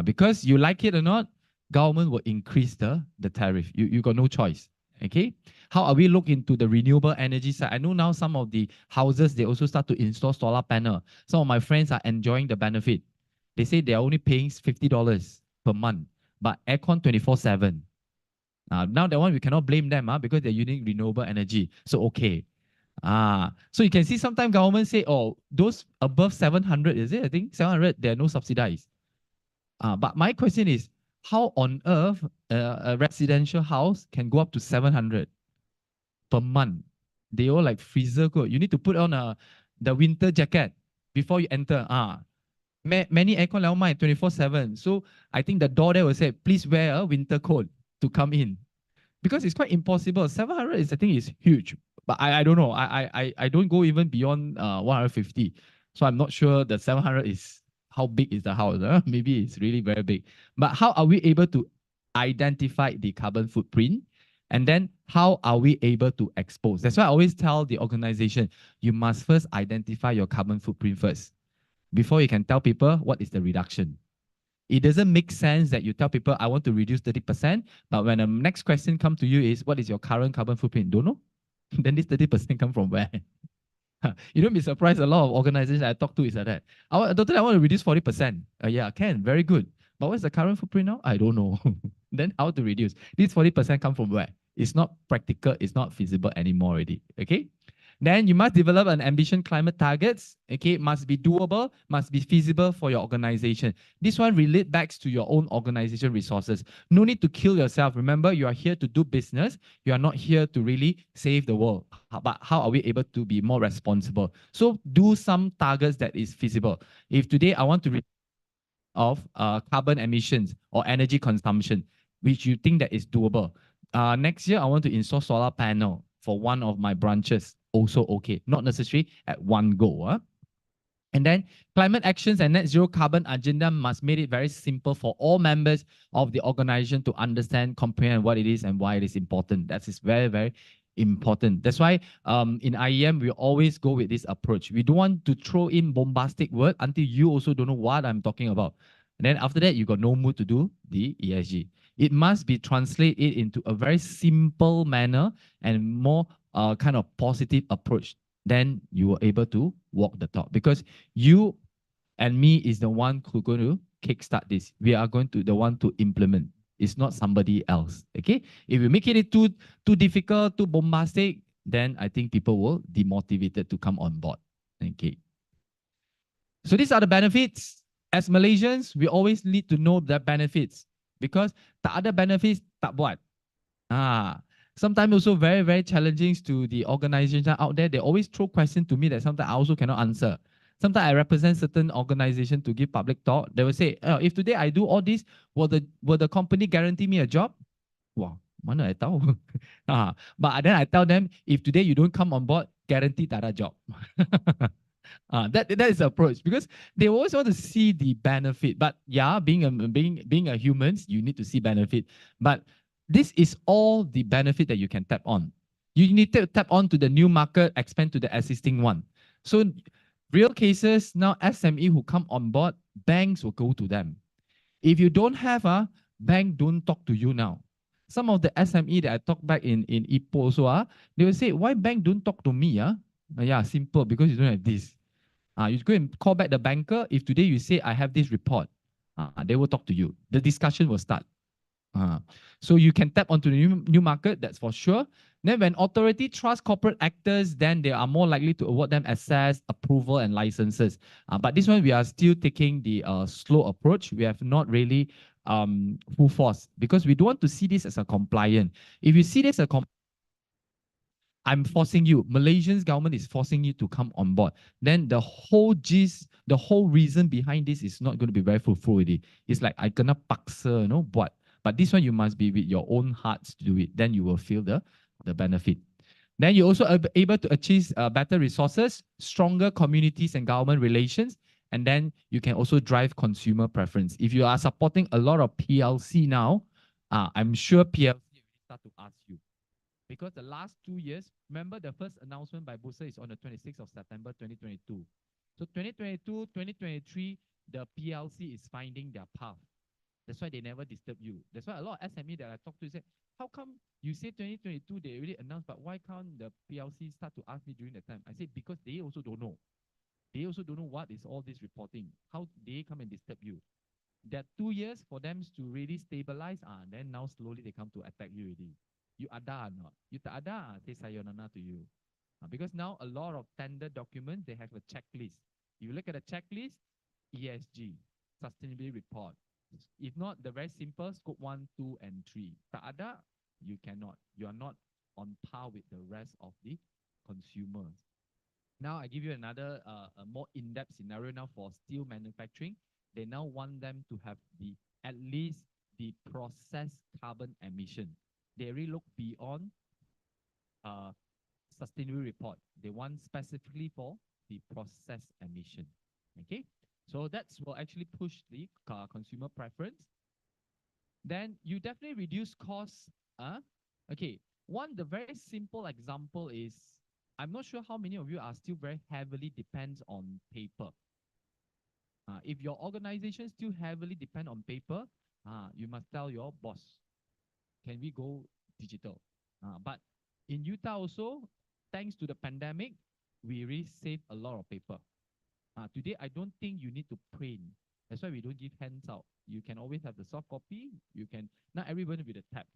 Because you like it or not, government will increase the tariff. You got no choice. Okay. How are we look into the renewable energy side? I know now some of the houses, they also start to install solar panel. Some of my friends are enjoying the benefit. They say they're only paying $50 per month, but aircon 24/7. Now that one, we cannot blame them because they're using renewable energy. So, okay. So you can see sometimes government say, oh, those above 700, is it? I think 700, they're no subsidized. But my question is, how on earth a residential house can go up to 700 per month? They all like freezer code. You need to put on the winter jacket before you enter. Many aircon level mine 24/7. So I think the door there will say, please wear a winter coat to come in. Because it's quite impossible. 700 is, I think, is huge. But I don't know. I don't go even beyond 150. So I'm not sure the 700 is how big is the house. Maybe it's really very big. But how are we able to identify the carbon footprint? And then how are we able to expose? That's why I always tell the organization, you must first identify your carbon footprint first before you can tell people what is the reduction. It doesn't make sense that you tell people, I want to reduce 30%, but when the next question comes to you is, what is your current carbon footprint? Don't know. Then this 30% come from where? You don't be surprised, a lot of organizations I talk to is like that. I want to reduce 40%. Yeah, can, very good. But what's the current footprint now? I don't know. Then how to reduce? This 40% come from where? It's not practical, it's not feasible anymore already, okay? Then you must develop an ambition climate targets. Okay, must be doable, must be feasible for your organization. This one relate back to your own organization resources. No need to kill yourself. Remember, you are here to do business. You are not here to really save the world. But how are we able to be more responsible? So do some targets that is feasible. If today I want to reduce of carbon emissions or energy consumption, which you think that is doable. Next year, I want to install solar panel for one of my branches. Also okay, not necessary at one go. And then climate actions and net zero carbon agenda must make it very simple for all members of the organization to understand, comprehend what it is and why it is important. That is very, very important. That's why in IEM, we always go with this approach. We don't want to throw in bombastic word until you also don't know what I'm talking about. And then after that, you got no mood to do the ESG. It must be translated into a very simple manner and more kind of positive approach. Then you are able to walk the talk, because you and me is the one who going to kickstart this. We are going to the one to implement. It's not somebody else. Okay. If you make it too difficult, too bombastic, then I think people will demotivated to come on board. Okay. So these are the benefits. As Malaysians, we always need to know the benefits, because the other benefits tak buat. Sometimes also very, very challenging to the organizations out there. They always throw questions to me that sometimes I also cannot answer. Sometimes I represent certain organizations to give public talk. They will say, oh, if today I do all this, will the company guarantee me a job? Wow, mana I tahu. But then I tell them, if today you don't come on board, guarantee tak ada job. That is the approach, because they always want to see the benefit. But yeah, being a humans, you need to see benefit. But this is all the benefit that you can tap on. You need to tap on to the new market, expand to the existing one. So real cases, now SME who come on board, banks will go to them. If you don't have a bank, don't talk to you now. Some of the SME that I talked back in Ipoh also, they will say, why bank don't talk to me? Yeah, simple, because you don't have this. You go and call back the banker. If today you say, I have this report, they will talk to you. The discussion will start. So you can tap onto the new market, that's for sure. Then when authority trusts corporate actors, then they are more likely to award them access, approval, and licenses. But this one, we are still taking the slow approach. We have not really full force, because we don't want to see this as a compliant. If you see this as a I'm forcing you. Malaysian's government is forcing you to come on board. Then the whole gist, the whole reason behind this is not going to be very fruitful already. It's like I kena paksa, but this one you must be with your own hearts to do it. Then you will feel the benefit. Then you're also able to achieve better resources, stronger communities and government relations, and then you can also drive consumer preference. If you are supporting a lot of PLC now, I'm sure PLC will start to ask you. Because the last 2 years, remember the first announcement by Bursa is on the 26th of September 2022. So 2022, 2023, the PLC is finding their path. That's why they never disturb you. That's why a lot of SME that I talk to say, how come you say 2022 they already announced, but why can't the PLC start to ask me during that time? I say because they also don't know. They also don't know what is all this reporting. How they come and disturb you. That 2 years for them to really stabilize, then now slowly they come to attack you already. You ada or not? You tak ada, say sayonara to you. Because now a lot of tender documents, they have a checklist. You look at the checklist, ESG, sustainability report. If not, the very simple scope 1, 2, and 3. Tak ada, you cannot. You are not on par with the rest of the consumers. Now I give you another a more in-depth scenario now for steel manufacturing. They now want them to have at least the process carbon emission. They really look beyond sustainability report. They want specifically for the process emission. Okay, so that's will actually push the consumer preference. Then you definitely reduce costs. Okay, the very simple example is, I'm not sure how many of you are still very heavily depends on paper. If your organization still heavily depend on paper, you must tell your boss, can we go digital? But in Utah also, thanks to the pandemic, we really save a lot of paper. Today, I don't think you need to print. That's why we don't give hands out. You can always have the soft copy. You can, not everybody with a tab.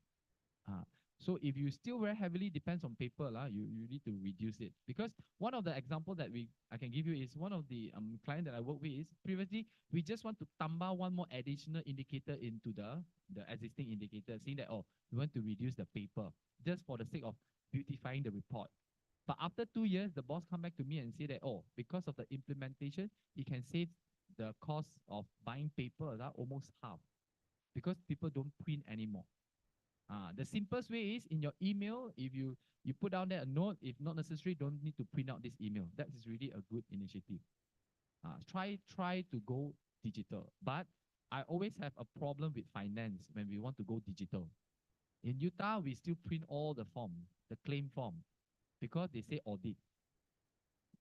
So if you still very heavily depends on paper, you need to reduce it. Because one of the example that I can give you is one of the client that I work with is previously we just want to tambah one more additional indicator into the existing indicator, saying that we want to reduce the paper just for the sake of beautifying the report. But after 2 years, the boss come back to me and say that because of the implementation, it can save the cost of buying paper almost half, because people don't print anymore. The simplest way is in your email, if you put down there a note, if not necessary, don't need to print out this email. That is really a good initiative. Try to go digital. But I always have a problem with finance when we want to go digital. In Utah, we still print all the form, the claim form, because they say audit.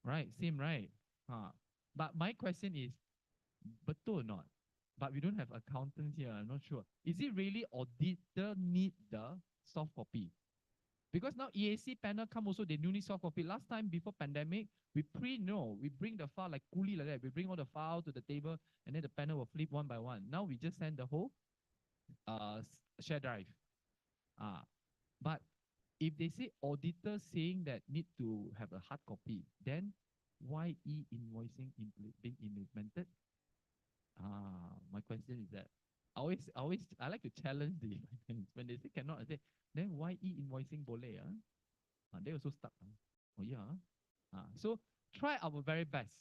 Right, same, right? But my question is, betul or not? But we don't have accountants here, I'm not sure. Is it really auditor need the soft copy? Because now EAC panel come also, they do need soft copy. Last time before pandemic, we we bring the file like coolie like that. We bring all the file to the table and then the panel will flip one by one. Now we just send the whole share drive. But if they say auditor saying that need to have a hard copy, then why e-invoicing being implemented? My question is that I like to challenge the when they say cannot, I say then why e-invoicing boleh? They also stuck. Oh yeah. So try our very best.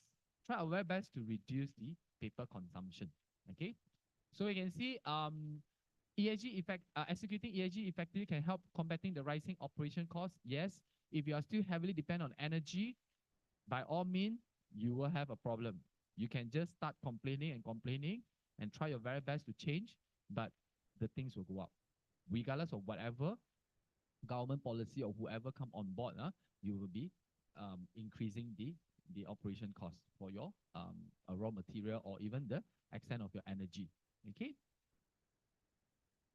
Try our very best to reduce the paper consumption. Okay. So you can see ESG effect, executing ESG effectively can help combating the rising operation costs. Yes, if you are still heavily dependent on energy, by all means, you will have a problem. You can just start complaining and try your very best to change, but the things will go up. Regardless of whatever government policy or whoever come on board, you will be increasing the operation cost for your raw material or even the extent of your energy. Okay.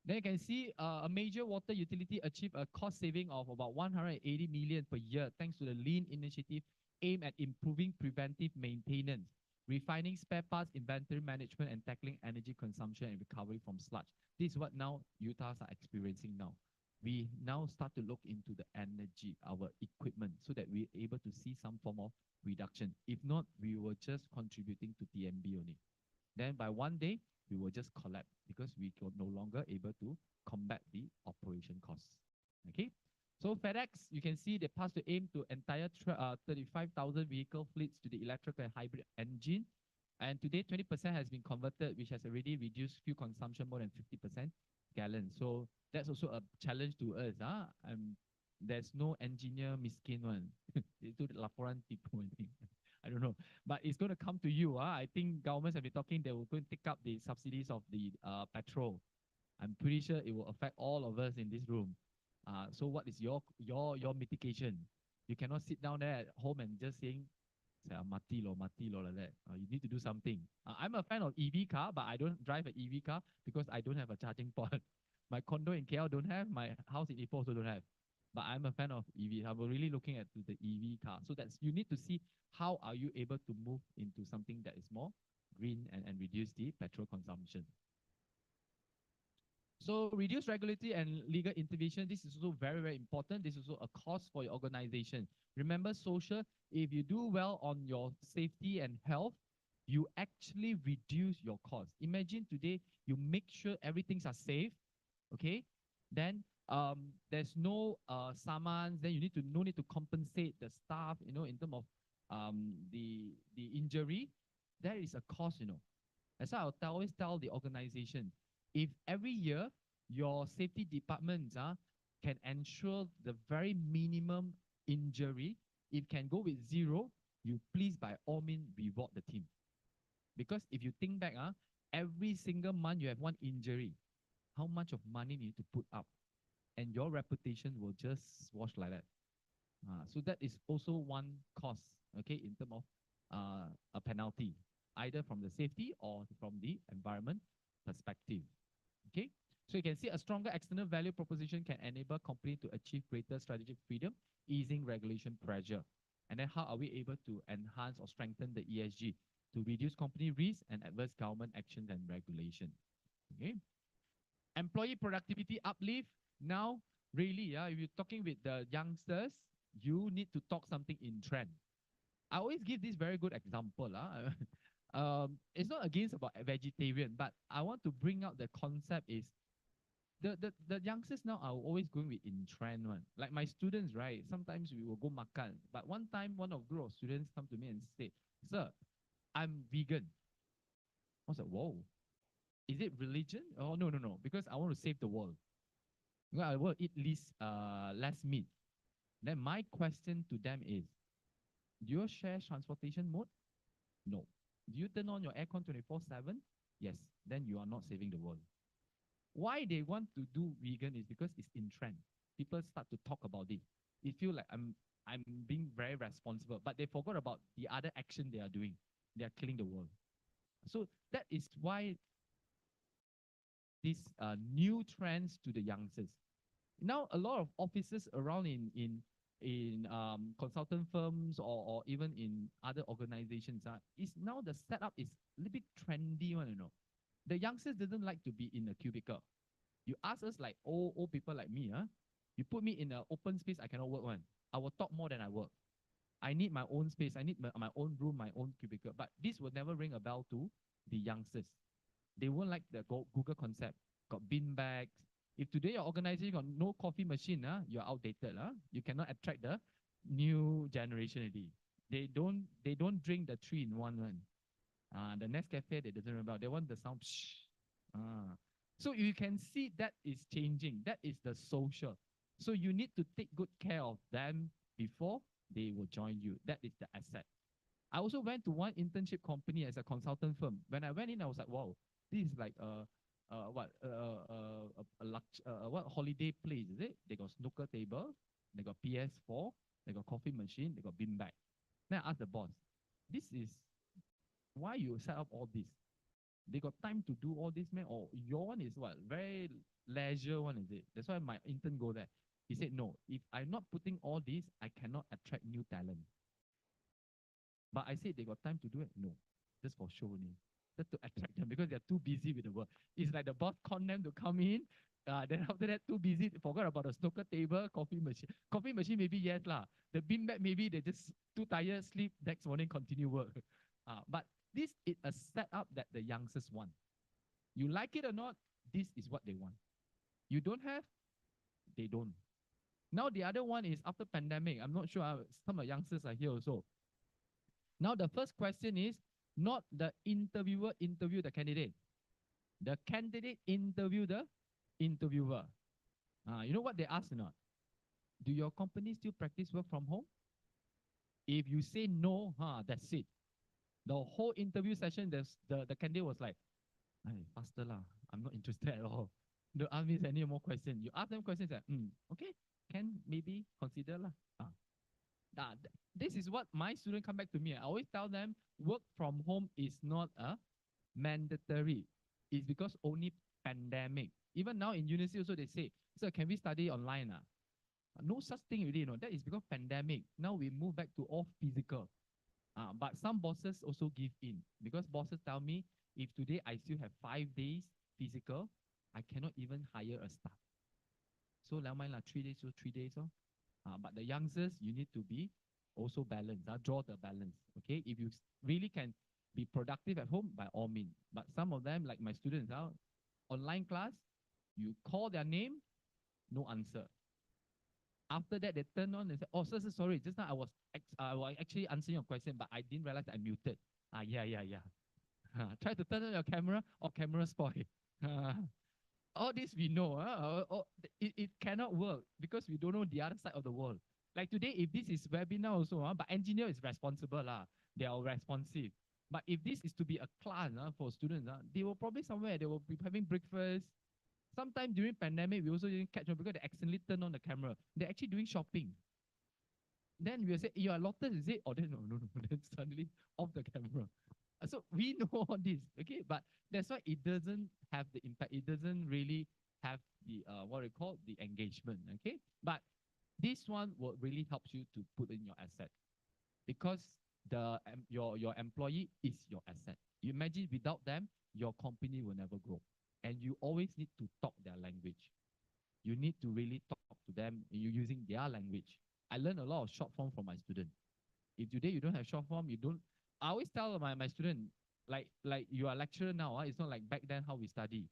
Then you can see a major water utility achieved a cost saving of about 180 million per year thanks to the lean initiative aimed at improving preventive maintenance, refining spare parts, inventory management, and tackling energy consumption and recovery from sludge. This is what now Utahs are experiencing now. We now start to look into the energy, our equipment, so that we're able to see some form of reduction. If not, we were just contributing to TMB only. Then by one day, we will just collapse because we are no longer able to combat the operation costs. Okay. So FedEx, you can see they passed the aim to entire 35,000 vehicle fleets to the electric and hybrid engine. And today, 20% has been converted, which has already reduced fuel consumption more than 50% gallons. So that's also a challenge to us. There's no engineer miskin one. Itu laporan tipu, I think. I don't know. But it's going to come to you. I think governments have been talking, they will go and take up the subsidies of the petrol. I'm pretty sure it will affect all of us in this room. So what is your mitigation? You cannot sit down there at home and just saying, mati lo, like that. You need to do something. I'm a fan of EV car, but I don't drive an EV car because I don't have a charging port. My condo in KL don't have, my house in Ipoh also don't have. But I'm a fan of EV. I'm really looking at the EV car. So that's, you need to see how are you able to move into something that is more green and reduce the petrol consumption. So reduce regulatory and legal intervention. This is also very, very important. This is also a cost for your organization. Remember, social, if you do well on your safety and health, you actually reduce your cost. Imagine today, you make sure everything's are safe, okay? Then there's no summons, then you need to no need to compensate the staff, in terms of the injury. There is a cost, That's why I'll always tell the organization, if every year your safety departments can ensure the very minimum injury, if can go with 0, you please by all means reward the team. Because if you think back, every single month you have one injury, how much of money you need to put up? And your reputation will just wash like that. So that is also one cost, okay, in terms of a penalty, either from the safety or from the environment perspective. Okay, so you can see a stronger external value proposition can enable company to achieve greater strategic freedom, easing regulation pressure. And then how are we able to enhance or strengthen the ESG to reduce company risk and adverse government actions and regulation? Okay, employee productivity uplift. Now, really, if you're talking with the youngsters, you need to talk something in trend. I always give this very good example. It's not against about a vegetarian, but I want to bring out the concept is the youngsters now are always going with in trend one. Like my students, right? Sometimes we will go makan, but one time one of group of students come to me and say, "Sir, I'm vegan." I was like, "Whoa, is it religion?" Oh no, because I want to save the world. Well, I will eat less meat. Then my question to them is, do you share transportation mode? No. Do you turn on your aircon 24/7? Yes. Then you are not saving the world. Why they want to do vegan is because it's in trend. People start to talk about it. They feel like I'm being very responsible, but they forgot about the other action they are doing. They are killing the world. So that is why these new trends to the youngsters. Now a lot of offices around in consultant firms or even in other organizations is now the setup is a little bit trendy one, The youngsters didn't like to be in a cubicle. You ask us like old people like me, you put me in an open space, I cannot work one. I will talk more than I work. I need my own space. I need my own room, my own cubicle. But this will never ring a bell to the youngsters. They won't like the Google concept. Got bin bags. If today your organization got no coffee machine, you're outdated. You cannot attract the new generation already. They don't drink the 3-in-1 one. The Nescafe they doesn't remember. They want the sound. So you can see that is changing. That is the social. So you need to take good care of them before they will join you. That is the asset. I also went to one internship company as a consultant firm. When I went in, I was like, wow, this is like what holiday place, is it? They got snooker table, they got PS4, they got coffee machine, they got bean bag. Then I asked the boss, this is why you set up all this? They got time to do all this, man? Or your one is what? Very leisure one, is it? That's why my intern go there. He said, no, if I'm not putting all this, I cannot attract new talent. But I said they got time to do it? No, just for show only. Just to attract them because they're too busy with the work. It's like the boss con them to come in. Then after that, too busy, forgot about the snooker table, coffee machine. Coffee machine, maybe yes lah. The bean bag, maybe they just too tired, sleep, next morning continue work. But this is a setup that the youngsters want. You like it or not, this is what they want. You don't have, they don't. Now the other one is after pandemic. I'm not sure some of youngsters are here also. Now the first question is not the interviewer interview the candidate. The candidate interview the interviewer. You know what they ask or not? Do your company still practice work from home? If you say no, that's it. The whole interview session, the candidate was like, "Hey, faster lah. I'm not interested at all. Don't ask me any more questions." You ask them questions like, okay, can maybe consider lah. This is what my student come back to me. I always tell them work from home is not a mandatory. It's because only pandemic. Even now in university also they say, "Sir, can we study online?" No such thing really, That is because pandemic. Now we move back to all physical. But some bosses also give in because bosses tell me if today I still have 5 days physical, I cannot even hire a staff. So never mind 3 days, so 3 days. But the youngsters, you need to be also balanced. Draw the balance. Okay, if you really can be productive at home, by all means. But some of them, like my students, online class, you call their name, no answer. After that, they turn on and say, "Oh, sir, sorry. Just now I was actually answering your question, but I didn't realize I muted." Yeah. Try to turn on your camera or camera spoil. All this we know. It cannot work because we don't know the other side of the world. Like today, if this is webinar also, but engineer is responsible. They are responsive. But if this is to be a class for students, they will probably somewhere, they will be having breakfast. Sometimes during pandemic, we also didn't catch on because they accidentally turn on the camera. They're actually doing shopping. Then we will say, "You are Lotus, is it?" Or then no. Then suddenly off the camera. So we know all this, okay? But that's why it doesn't have the impact. It doesn't really have the what we call the engagement, okay? But this one will really help you to put in your asset because your employee is your asset. You imagine without them, your company will never grow. And you always need to talk their language. You need to really talk to them using their language. I learned a lot of short form from my student. If today you don't have short form, you don't. I always tell my student, like you are a lecturer now. It's not like back then how we study.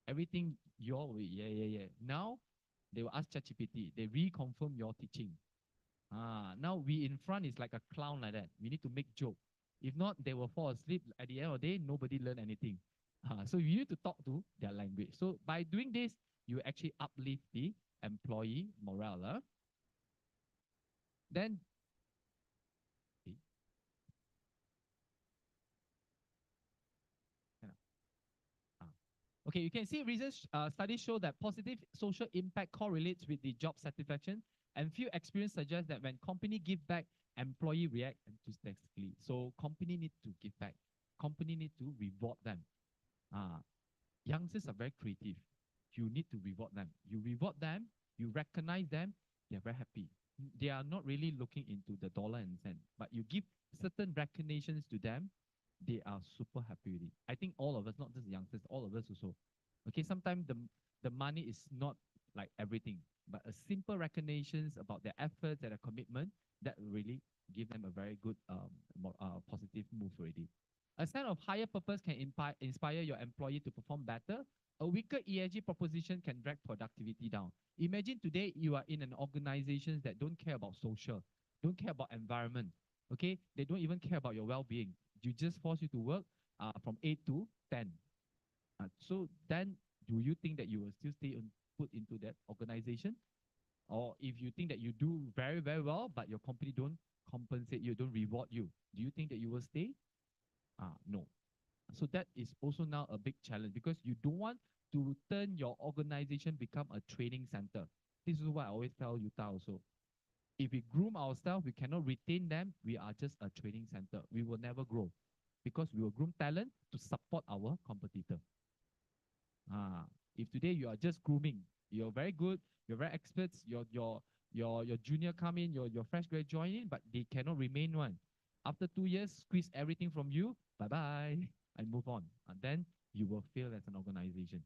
Everything your way. Yeah. Now they will ask ChatGPT. They reconfirm your teaching. Now we in front is like a clown like that. We need to make joke. If not, they will fall asleep. At the end of the day, nobody learn anything. So you need to talk to their language. So by doing this, you actually uplift the employee morale. Then, okay, you can see recent studies show that positive social impact correlates with the job satisfaction, and few experience suggest that when company give back, employee react enthusiastically. So company need to give back. Company need to reward them. Youngsters are very creative. You need to reward them. You reward them, you recognize them, they're very happy. They are not really looking into the dollar and cent, but you give certain recognitions to them, they are super happy with it. I think all of us, not just youngsters, all of us also. Okay, sometimes the money is not like everything, but a simple recognitions about their efforts and their commitment that really give them a very good positive move already. A sense of higher purpose can inspire your employee to perform better. A weaker ESG proposition can drag productivity down. Imagine today you are in an organization that don't care about social, don't care about environment. Okay, they don't even care about your well-being. You just force you to work from 8 to 10. So then, do you think that you will still stay put into that organization? Or if you think that you do very, very well, but your company don't compensate you, don't reward you, do you think that you will stay? No. So that is also now a big challenge because you don't want to turn your organization become a training center. This is what I always tell Yuta also. If we groom ourselves, we cannot retain them. We are just a training center. We will never grow because we will groom talent to support our competitor. If today you are just grooming, you're very good, you're very experts, your junior come in, your fresh grad join in, but they cannot remain one. After 2 years, squeeze everything from you, bye-bye, and move on. And then you will fail as an organization.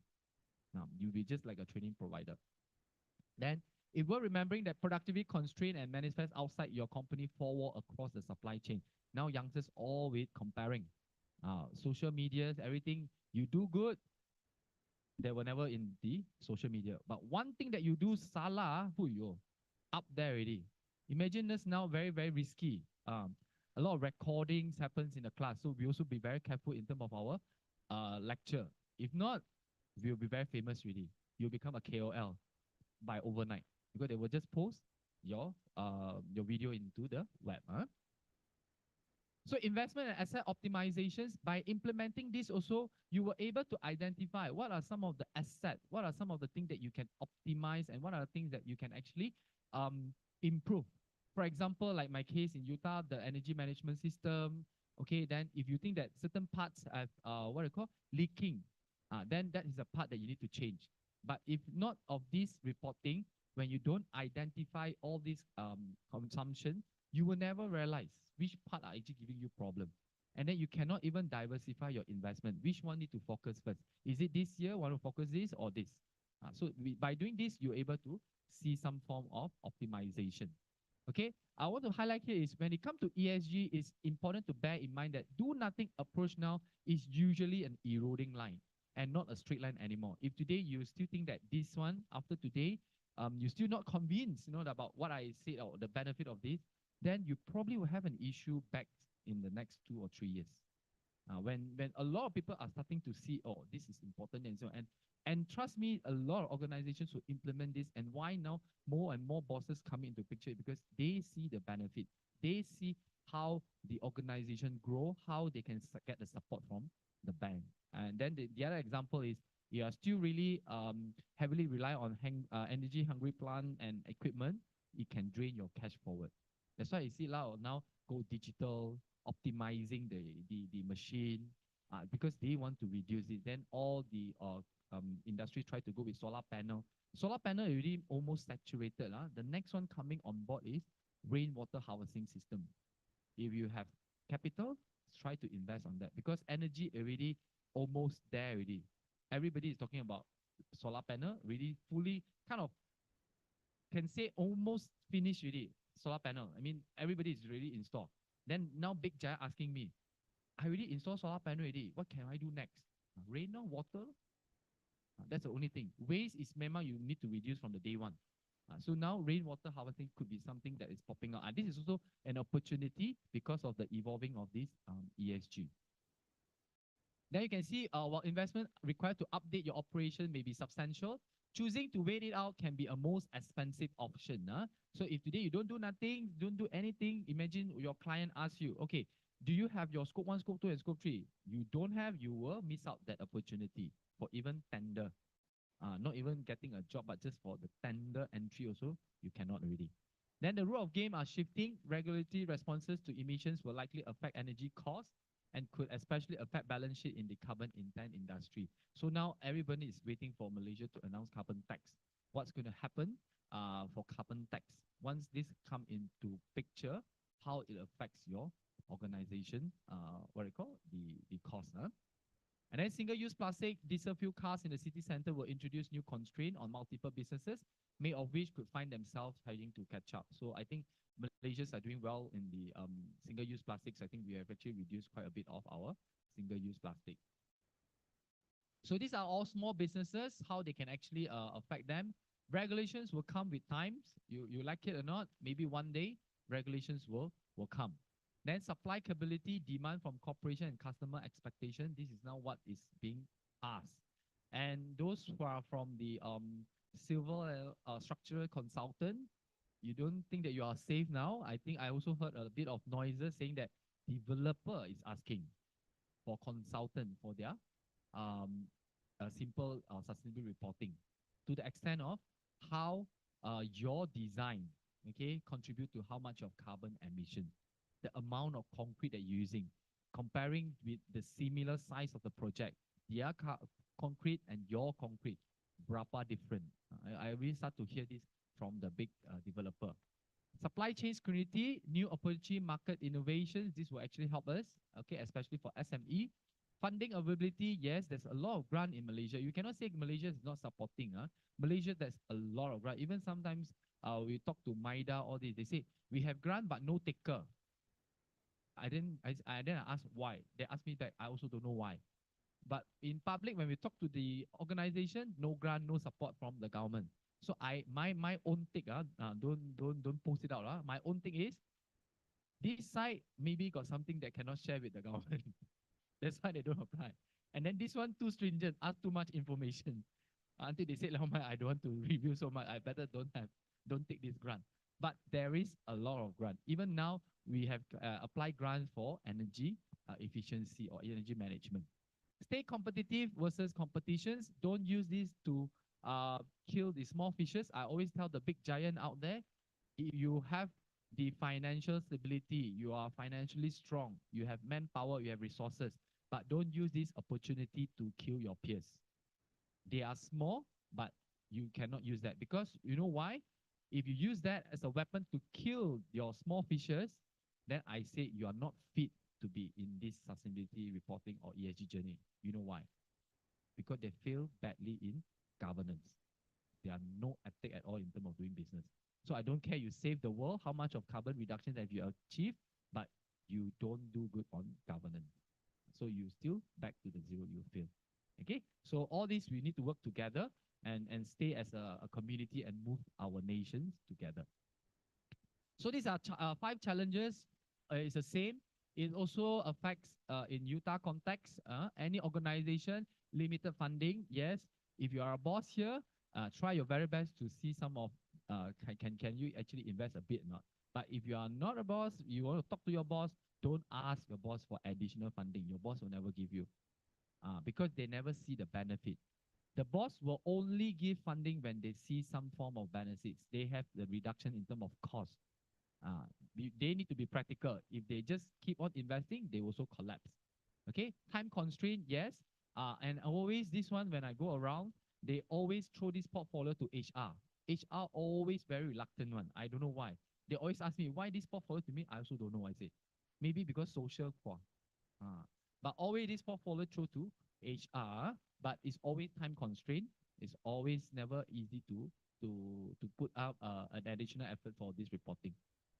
Now, you'll be just like a training provider. Then, if we're remembering that productivity constraint and manifest outside your company forward across the supply chain. Now, youngsters always comparing. Social medias, everything, you do good, they were never in the social media. But one thing that you do salah, up there already. Imagine this now very, very risky. A lot of recordings happens in the class. So we also be very careful in terms of our lecture. If not, we'll be very famous really. You'll become a KOL by overnight because they will just post your video into the web. So investment and asset optimizations, by implementing this also, you were able to identify what are some of the assets, what are some of the things that you can optimize, and what are the things that you can actually improve. For example, like my case in Utah, the energy management system. Okay, then if you think that certain parts have what you call leaking, then that is a part that you need to change. But if not of this reporting, when you don't identify all these consumption, you will never realize which part are actually giving you problem. And then you cannot even diversify your investment. Which one need to focus first? Is it this year, want to focus this or this? By doing this, you're able to see some form of optimization. Okay, I want to highlight here is when it comes to ESG, it's important to bear in mind that do nothing approach now is usually an eroding line and not a straight line anymore. If today you still think that this one, after today, you're still not convinced, about what I said or the benefit of this, then you probably will have an issue back in the next 2 or 3 years. When a lot of people are starting to see, oh, this is important and so on. And trust me, a lot of organizations will implement this. And why now more and more bosses come into picture? Because they see the benefit. They see how the organization grow, how they can get the support from the bank. And then the other example is you are still really heavily rely on energy hungry plant and equipment. It can drain your cash forward. That's why you see a lot now go digital, optimizing the machine, because they want to reduce it. Then all the industry try to go with solar panel. Solar panel already almost saturated. The next one coming on board is rainwater harvesting system. If you have capital, try to invest on that because energy already almost there already. Everybody is talking about solar panel, really fully kind of can say almost finished already. Solar panel. I mean, everybody is really installed. Then now big giant asking me, I already installed solar panel already. What can I do next? Rain or water? That's the only thing. Waste is memang you need to reduce from the day one. So now rainwater harvesting could be something that is popping up. And this is also an opportunity because of the evolving of this ESG. Then you can see while investment required to update your operation may be substantial, choosing to wait it out can be a most expensive option. So if today you don't do nothing, don't do anything, imagine your client asks you, okay, do you have your scope 1, scope 2, and scope 3? You don't have, you will miss out that opportunity for even tender. Not even getting a job, but just for the tender entry also, you cannot already. Then the rule of game are shifting. Regulatory responses to emissions will likely affect energy costs and could especially affect balance sheet in the carbon intent industry. So now everybody is waiting for Malaysia to announce carbon tax. What's going to happen for carbon tax? Once this come into picture, how it affects your organization, what do you call the cost. And then single-use plastic diesel fuel cars in the city center will introduce new constraint on multiple businesses, many of which could find themselves having to catch up. So I think Malaysians are doing well in the single-use plastics. I think we have actually reduced quite a bit of our single-use plastic. So these are all small businesses, how they can actually affect them. Regulations will come with times. You like it or not, maybe one day regulations will come. Then supply capability, demand from corporation and customer expectation. This is now what is being asked. And those who are from the civil structural consultant, you don't think that you are safe now. I think I also heard a bit of noises saying that developer is asking for consultant for their simple sustainability reporting to the extent of how your design, okay, contribute to how much of carbon emission, the amount of concrete that you're using, comparing with the similar size of the project, their concrete and your concrete, berapa different. I really start to hear this from the big developer. Supply chain security, new opportunity, market innovations, this will actually help us, okay, especially for SME. Funding availability, yes, there's a lot of grant in Malaysia. You cannot say Malaysia is not supporting. Malaysia, there's a lot of grant. Even sometimes we talk to MIDA, all this, they say, we have grant but no taker. I then ask why. They asked me back, I also don't know why. But in public, when we talk to the organization, no grant, no support from the government. So my own take, don't post it out. My own thing is this side maybe got something that cannot share with the government. That's why they don't apply. And then this one too stringent, ask too much information. Until they said, "Oh my, I don't want to review so much. I better don't take this grant." But there is a lot of grant. Even now, we have applied grants for energy efficiency or energy management. Stay competitive versus competitions. Don't use this to kill the small fishes. I always tell the big giant out there, if you have the financial stability, you are financially strong, you have manpower, you have resources, but don't use this opportunity to kill your peers. They are small, but you cannot use that because you know why? If you use that as a weapon to kill your small fishes, then I say you are not fit to be in this sustainability reporting or ESG journey. You know why? Because they fail badly in governance. There are no ethic at all in terms of doing business. So I don't care you save the world, how much of carbon reduction have you achieved, but you don't do good on governance. So you still back to the zero, you fail. Okay, so all this we need to work together and stay as a community and move our nations together. So these are 5 challenges. It's the same. It also affects in Utah context. Any organization, limited funding. Yes, if you are a boss here, try your very best to see some of can you actually invest a bit or not. But if you are not a boss, you want to talk to your boss, don't ask your boss for additional funding. Your boss will never give you because they never see the benefit. The boss will only give funding when they see some form of benefits. They have the reduction in terms of cost. They need to be practical. If they just keep on investing, they also collapse. Okay, time constraint, yes. And always this one, when I go around, they always throw this portfolio to HR. HR always very reluctant one. I don't know why. They always ask me, why this portfolio to me? I also don't know. I say, maybe because social for. But always this portfolio throw to HR, but it's always time constraint. It's always never easy to put up an additional effort for this reporting.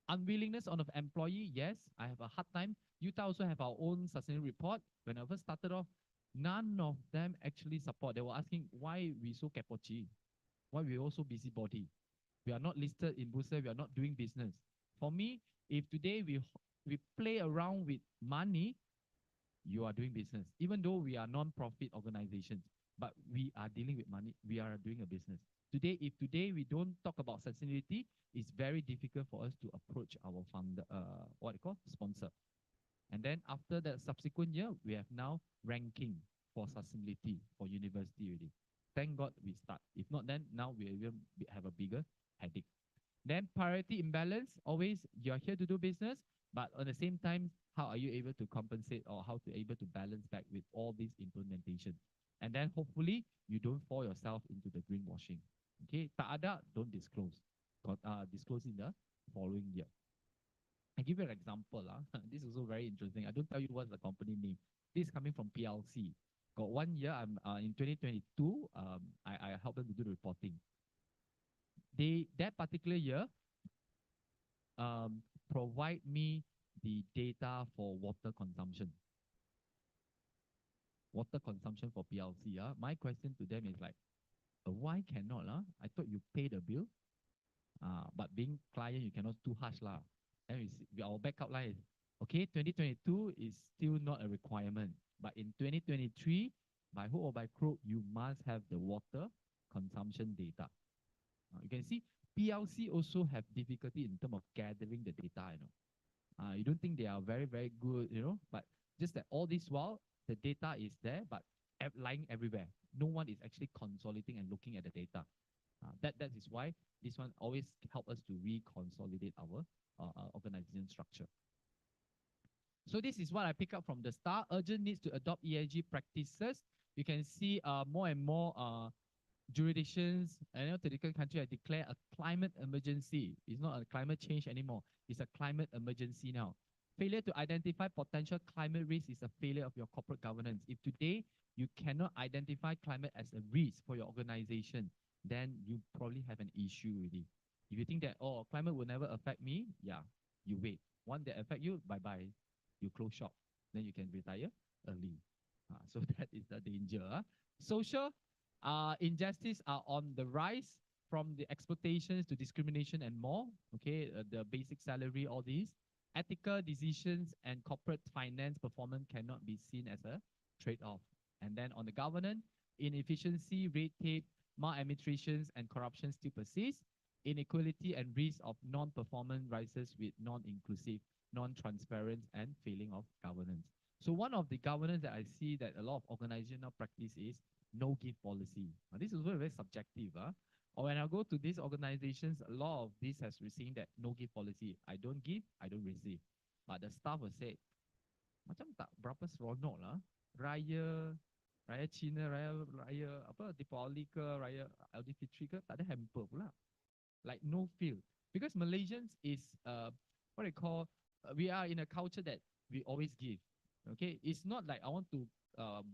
Unwillingness on the employee, yes, I have a hard time. Utah also have our own sustainability report. When I first started off, none of them actually support. They were asking why we so capochi, why we also busybody. We are not listed in Bursa, we are not doing business. For me, if today we play around with money, you are doing business. Even though we are non-profit organizations, but we are dealing with money, we are doing a business. If today we don't talk about sustainability, it's very difficult for us to approach our founder, what you call sponsor. And then after the subsequent year, we have now ranking for sustainability for university already. Thank God we start. If not, then now we will have a bigger headache. Then priority imbalance, always you're here to do business, but at the same time, how are you able to compensate or how to able to balance back with all these implementation? And then hopefully you don't fall yourself into the greenwashing. Okay, tak ada, don't disclose. Disclose in the following year. I give you an example. This is also very interesting. I don't tell you what's the company name. This is coming from PLC. Got 1 year, I'm in 2022, I helped them to do the reporting. That particular year, provide me the data for water consumption. Water consumption for PLC. My question to them is like, why cannot? I thought you pay the bill. But being client, you cannot too harsh. And our backup line is, okay, 2022 is still not a requirement. But in 2023, by hook or by crook, you must have the water consumption data. You can see PLC also have difficulty in terms of gathering the data. You don't think they are very, very good, but just that all this while, the data is there, but lying everywhere. No one is actually consolidating and looking at the data. That is why this one always help us to reconsolidate our organization structure. So this is what I pick up from the start. Urgent needs to adopt ESG practices. You can see more and more jurisdictions and different countries have declared a climate emergency. It's not a climate change anymore. It's a climate emergency now. Failure to identify potential climate risk is a failure of your corporate governance. If today you cannot identify climate as a risk for your organization, then you probably have an issue already. If you think that, oh, climate will never affect me, yeah, you wait. One that affect you, bye-bye. You close shop. Then you can retire early. So that is the danger. Social injustice are on the rise. from the exploitations to discrimination and more. Okay, the basic salary, all these ethical decisions and corporate finance performance cannot be seen as a trade-off. And then on the governance, inefficiency, red tape, maladministrations, and corruption still persist. Inequality and risk of non-performance rises with non-inclusive, non-transparent, and failing of governance. So one of the governance that I see that a lot of organizational practice is no-give policy. This is very, very subjective. Or when I go to these organizations, a lot of this has received that no-give policy. I don't give, I don't receive. But the staff will say, macam tak berapa seronok lah. Raya Cina, raya apa Deepavali ke, raya Aidilfitri ke, tak ada hamper pula. Like no feel. Because Malaysians is what they call, we are in a culture that we always give. Okay, it's not like I want to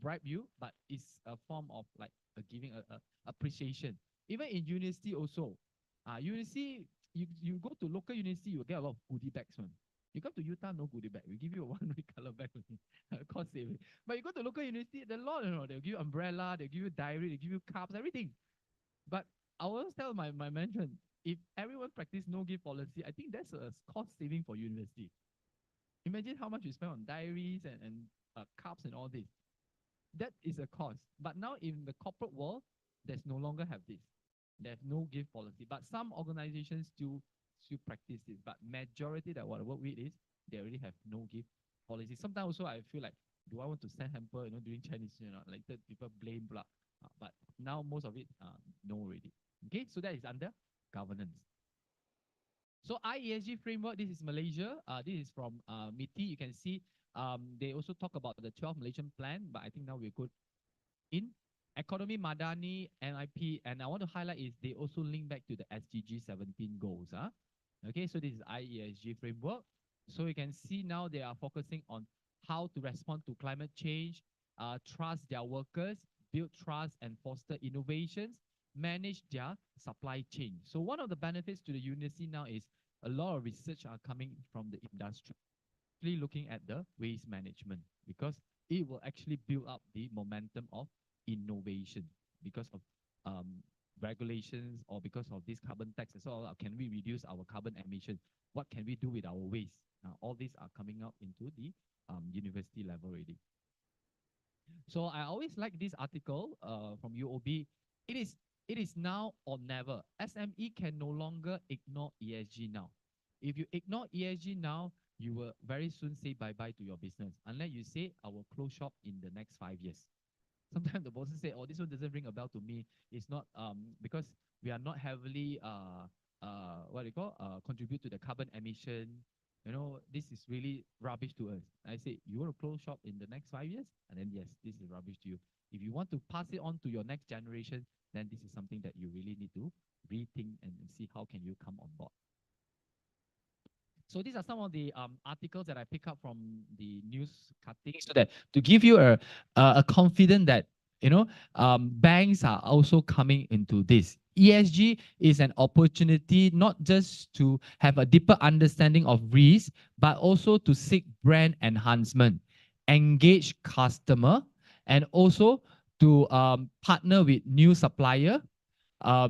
bribe you, but it's a form of like giving a appreciation. Even in university also, university, you go to local university, you get a lot of goodie bags one. You come to Utah, no goodie bag. We give you a one red color bag, cost saving. But you go to local university, the lot, they'll give you umbrella, they'll give you diary, they give you cups, everything. But I always tell my mentor, if everyone practice no give policy, I think that's a cost saving for university. Imagine how much you spend on diaries and cups and all this. That is a cost. But now in the corporate world, there's no longer have this. They have no give policy. But some organizations still practice this. But majority that what I work with is they already have no give policy. Sometimes also I feel like, do I want to send hamper, during Chinese, like that people blame blah. But now most of it no already. Okay, so that is under governance. So IESG framework, this is Malaysia. This is from MITI. You can see they also talk about the 12 Malaysian plan, but I think now we're good in economy, Madani, NIP, and I want to highlight is they also link back to the SDG 17 goals. Okay, so this is IESG framework. So you can see now they are focusing on how to respond to climate change, trust their workers, build trust and foster innovations, manage their supply chain. So one of the benefits to the university now is a lot of research are coming from the industry, looking at the waste management, because it will actually build up the momentum of innovation because of regulations or because of this carbon tax. So can we reduce our carbon emission? What can we do with our waste? All these are coming out into the university level already. So I always like this article from UOB. It is now or never. SME can no longer ignore ESG now. If you ignore ESG now, you will very soon say bye-bye to your business. Unless you say, I will close shop in the next 5 years. Sometimes the bosses say, oh, this one doesn't ring a bell to me. It's not because we are not heavily what do you call contribute to the carbon emission. This is really rubbish to us. I say, you want to close shop in the next 5 years? And then yes, this is rubbish to you. If you want to pass it on to your next generation, then this is something that you really need to rethink and see how can you come on board. So these are some of the articles that I pick up from the news cutting, so that to give you a confidence that banks are also coming into this. ESG is an opportunity not just to have a deeper understanding of risk, but also to seek brand enhancement, engage customer, and also to partner with new supplier,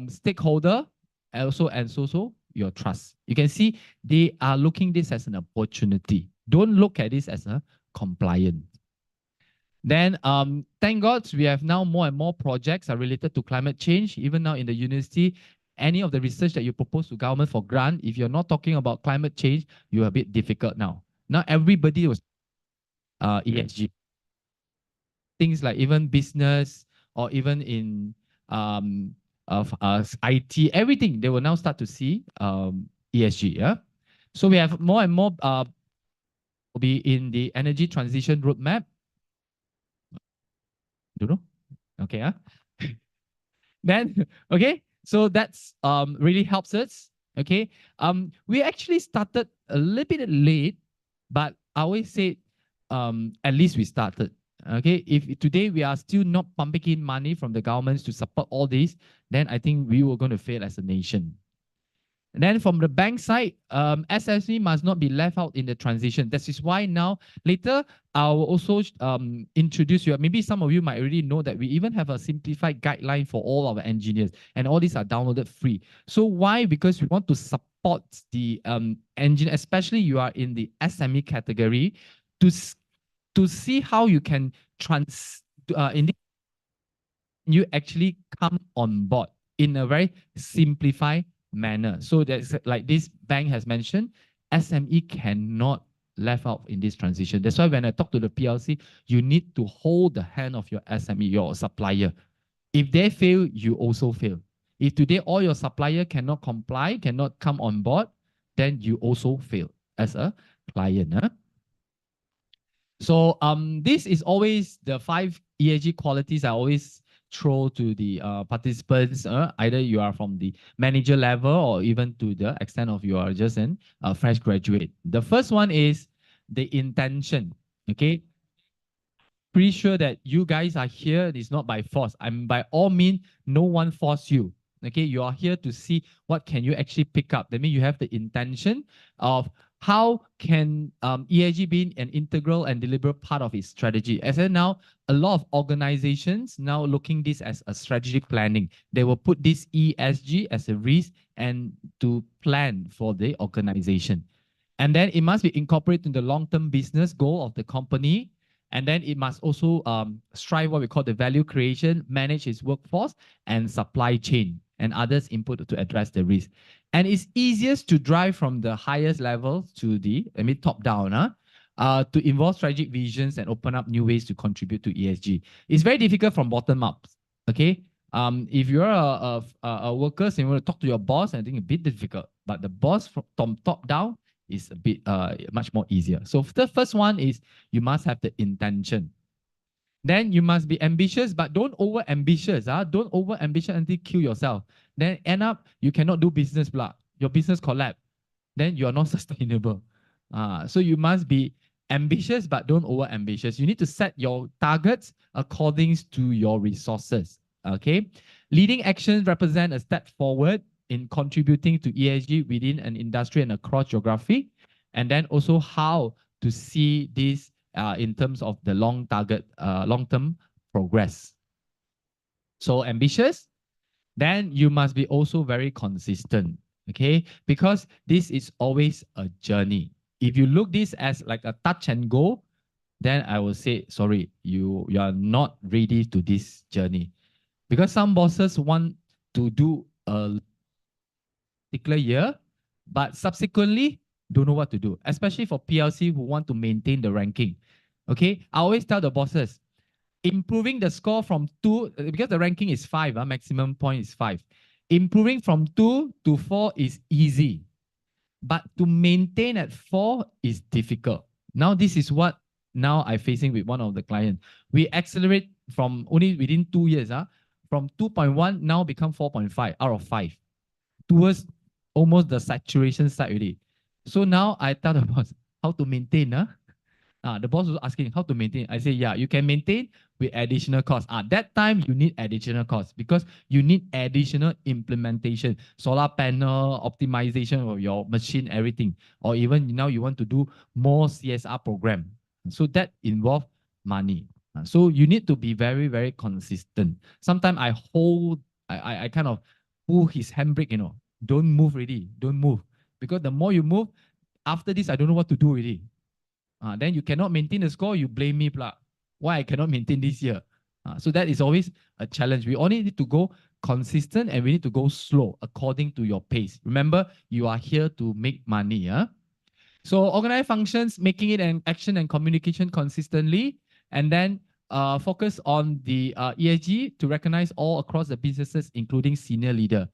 stakeholder, and also your trust. You can see they are looking this as an opportunity. Don't look at this as a compliance. Then thank God we have now more and more projects are related to climate change. Even now in the university, any of the research that you propose to government for grant, if you're not talking about climate change, you're a bit difficult now. Now everybody was ESG. Things like even business or even in IT, everything, they will now start to see ESG. Yeah. So we have more and more will be in the energy transition roadmap. Don't know. Okay. Then okay. So that's really helps us. Okay. We actually started a little bit late, but I always say at least we started. Okay, if today we are still not pumping in money from the governments to support all this, then I think we were going to fail as a nation. And then from the bank side, SME must not be left out in the transition. This is why now, later, I will also introduce you. Maybe some of you might already know that we even have a simplified guideline for all our engineers, and all these are downloaded free. So why? Because we want to support the engineer, especially you are in the SME category, to see how you can you actually come on board in a very simplified manner. So that's like this bank has mentioned, SME cannot left out in this transition. That's why when I talk to the PLC, you need to hold the hand of your SME, your supplier. If they fail, you also fail. If today all your supplier cannot comply, cannot come on board, then you also fail as a client. Huh? So this is always the 5 ESG qualities I always throw to the participants. Either you are from the manager level or even to the extent of you are just a fresh graduate. The first one is the intention. Okay. Pretty sure that you guys are here. It's not by force. I'm by all means, no one force you. Okay, you are here to see what can you actually pick up. That means you have the intention of how can ESG be an integral and deliberate part of its strategy. As in now, a lot of organizations now looking this as a strategic planning. They will put this ESG as a risk and to plan for the organization. And then it must be incorporated in the long-term business goal of the company. And then it must also strive what we call the value creation, manage its workforce and supply chain and others input to address the risk. And it's easiest to drive from the highest level to the top down, to involve strategic visions and open up new ways to contribute to ESG. It's very difficult from bottom up. Okay. If you're a worker and you want to talk to your boss, I think it's a bit difficult. But the boss from top down is a bit much more easier. So the first one is you must have the intention. Then you must be ambitious, but don't over ambitious. Don't over ambitious until kill yourself. Then end up you cannot do business blood. Your business collapse. Then you are not sustainable. So you must be ambitious, but don't over ambitious. You need to set your targets according to your resources. Okay. Leading actions represent a step forward in contributing to ESG within an industry and across geography, and then also how to see this in terms of the long-term progress. So ambitious, then you must be also very consistent, okay? Because this is always a journey. If you look this as like a touch and go, then I will say, sorry, you are not ready to this journey. Because some bosses want to do a particular year, but subsequently don't know what to do, especially for PLC who want to maintain the ranking. Okay, I always tell the bosses, improving the score from 2, because the ranking is 5, maximum point is 5. Improving from 2 to 4 is easy, but to maintain at 4 is difficult. Now, this is what now I'm facing with one of the clients. We accelerate from only within 2 years, from 2.1 now become 4.5 out of 5, towards almost the saturation side already. So now I tell the boss how to maintain. The boss was asking how to maintain. I say, yeah, you can maintain with additional costs. That time you need additional costs because you need additional implementation, solar panel, optimization of your machine, everything. Or even now you want to do more CSR program. So that involves money. So you need to be very, very consistent. Sometimes I kind of pull his handbrake, don't move really, don't move. Because the more you move, after this, I don't know what to do really. Then you cannot maintain the score, you blame me, why I cannot maintain this year. So that is always a challenge. We only need to go consistent and we need to go slow according to your pace. Remember, you are here to make money. So organize functions, making it an action and communication consistently, and then focus on the ESG to recognize all across the businesses, including senior leader.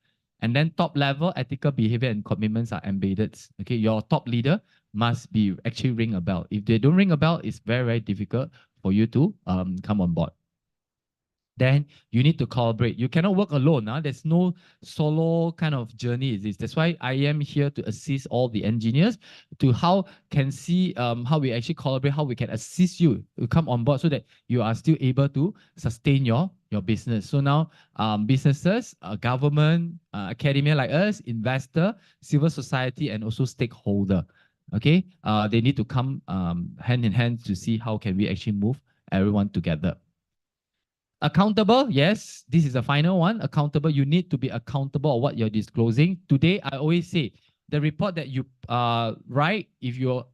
And then top level ethical behavior and commitments are embedded. Okay, your top leader must be actually ring a bell. If they don't ring a bell, it's very, very difficult for you to come on board. then you need to collaborate. You cannot work alone. There's no solo kind of journey. That's why I am here to assist all the engineers to how can see how we actually collaborate, how we can assist you to come on board so that you are still able to sustain your business. So now businesses, government, academia like us, investor, civil society, and also stakeholder. Okay, they need to come hand in hand to see how can we actually move everyone together. Accountable, yes, this is the final one. Accountable, you need to be accountable of what you're disclosing. Today, I always say the report that you write, if you're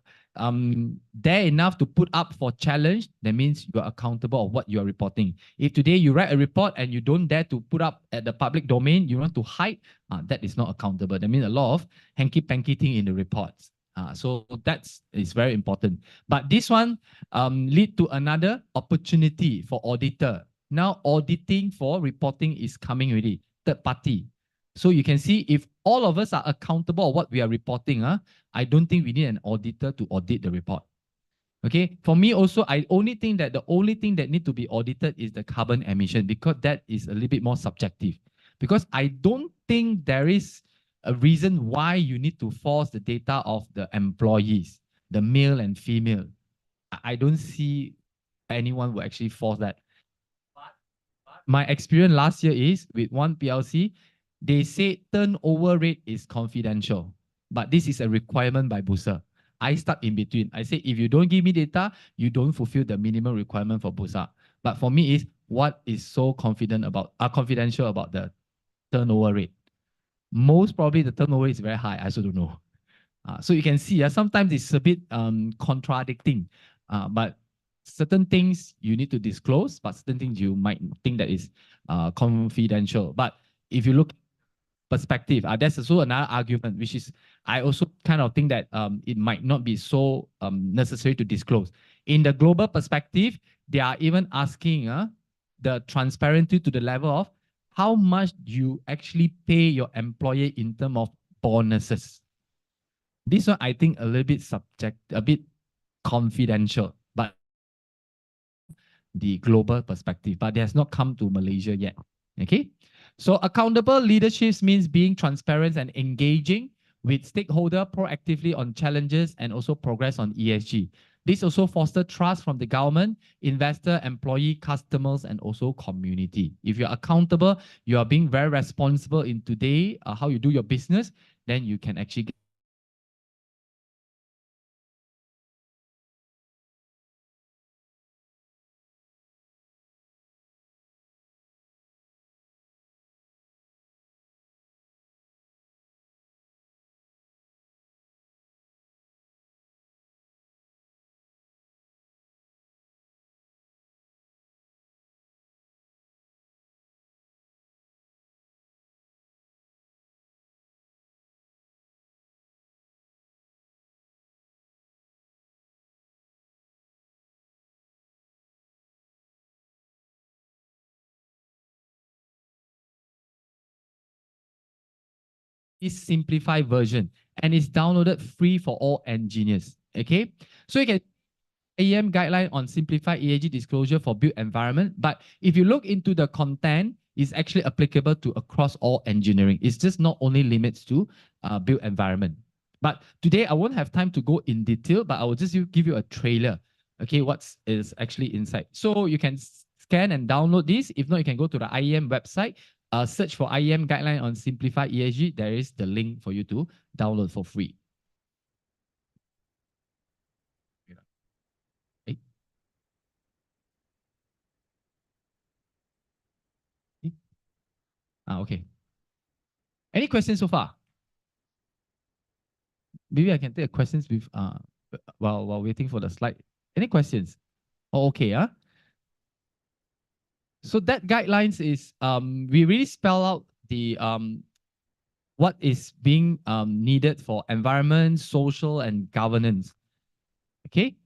dare enough to put up for challenge, that means you're accountable of what you're reporting. If today you write a report and you don't dare to put up at the public domain, you want to hide, that is not accountable. That means a lot of hanky-panky thing in the reports. So that's is very important. But this one lead to another opportunity for auditor. Now auditing for reporting is coming already, third party. So you can see if all of us are accountable of what we are reporting, I don't think we need an auditor to audit the report. Okay, for me also, I only think that the only thing that need to be audited is the carbon emission because that is a little bit more subjective. Because I don't think there is a reason why you need to force the data of the employees, the male and female. I don't see anyone will actually force that. My experience last year is with one PLC, they say turnover rate is confidential, but this is a requirement by Bursa. I stuck in between. I say, if you don't give me data, you don't fulfill the minimum requirement for Bursa. But for me, is what is so confidential about the turnover rate. Most probably the turnover is very high. I also don't know. So you can see, sometimes it's a bit contradicting, but certain things you need to disclose, but certain things you might think that is confidential. But if you look perspective, that's also another argument, which is I also kind of think that it might not be so necessary to disclose. In the global perspective, they are even asking the transparency to the level of how much you actually pay your employer in terms of bonuses. This one, I think, a little bit a bit confidential, but the global perspective, but it has not come to Malaysia yet. Okay, so accountable leadership means being transparent and engaging with stakeholder proactively on challenges and also progress on ESG. This also fosters trust from the government, investor, employee, customers, and also community. If you're accountable, you are being very responsible in today, how you do your business, then you can actually get this simplified version, and it's downloaded free for all engineers. Okay, so you can IEM guideline on simplified ESG disclosure for built environment. But if you look into the content, it's actually applicable to across all engineering. It's just not only limits to built environment. But today I won't have time to go in detail, but I will just give you a trailer. Okay, what is actually inside. So you can scan and download this. If not, you can go to the IEM website, search for IEM guideline on simplified ESG. There is the link for you to download for free. Okay. Any questions so far? Maybe I can take questions with while waiting for the slide. Any questions? Oh, okay, So that guidelines is we really spell out the what is being needed for environment, social, and governance. Okay.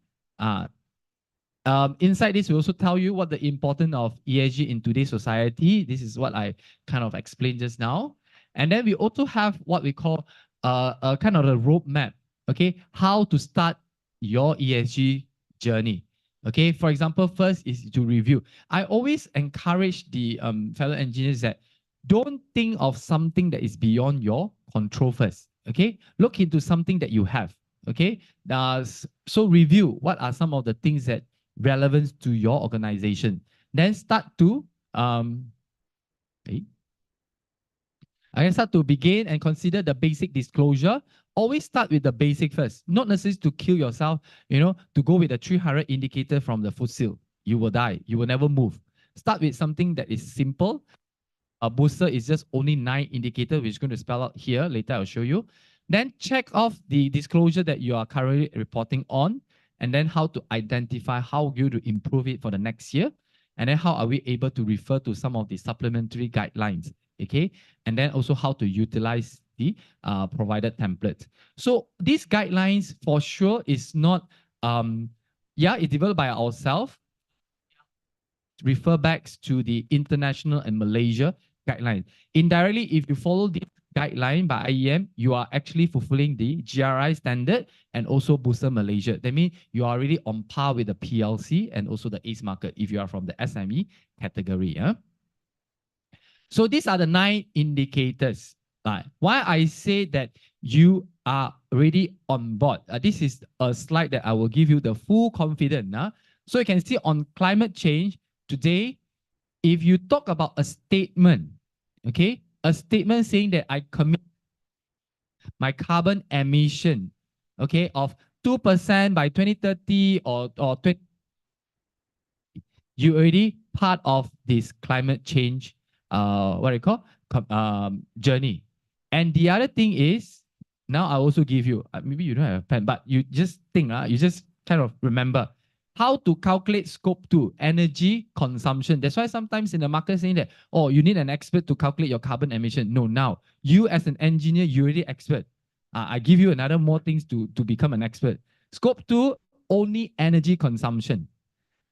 Inside this, we also tell you what the importance of ESG in today's society. This is what I kind of explained just now. And then we also have what we call a kind of a roadmap, okay? How to start your ESG journey. Okay, for example, first is to review. I always encourage the fellow engineers that don't think of something that is beyond your control first. Okay, look into something that you have. Okay, so review what are some of the things that relevant to your organization. Then start to okay, I can start to begin and consider the basic disclosure. Always start with the basic first, not necessarily to kill yourself, to go with a 300 indicator from the foot seal. You will die. You will never move. Start with something that is simple. A booster is just only 9 indicator, which is going to spell out here. Later, I'll show you. Then check off the disclosure that you are currently reporting on, and then how to identify how you to improve it for the next year. And then how are we able to refer to some of the supplementary guidelines, okay? And then also how to utilize the provided template. So these guidelines for sure is not, it's developed by ourselves, refer back to the international and Malaysia guidelines. Indirectly, if you follow this guideline by IEM, you are actually fulfilling the GRI standard and also Booster Malaysia. That means you are already on par with the PLC and also the ACE market if you are from the SME category. So these are the 9 indicators. Why I say that you are already on board. This is a slide that I will give you the full confidence. So you can see on climate change today, if you talk about a statement, okay, a statement saying that I commit my carbon emission, okay, of 2% by 2030 or 20, you already part of this climate change, what do you call, journey. And the other thing is, now I also give you, maybe you don't have a pen, but you just think, you just kind of remember how to calculate scope 2, energy consumption. That's why sometimes in the market saying that, oh, you need an expert to calculate your carbon emission. No, now, you as an engineer, you're already expert. I give you another more things to become an expert. Scope 2, only energy consumption.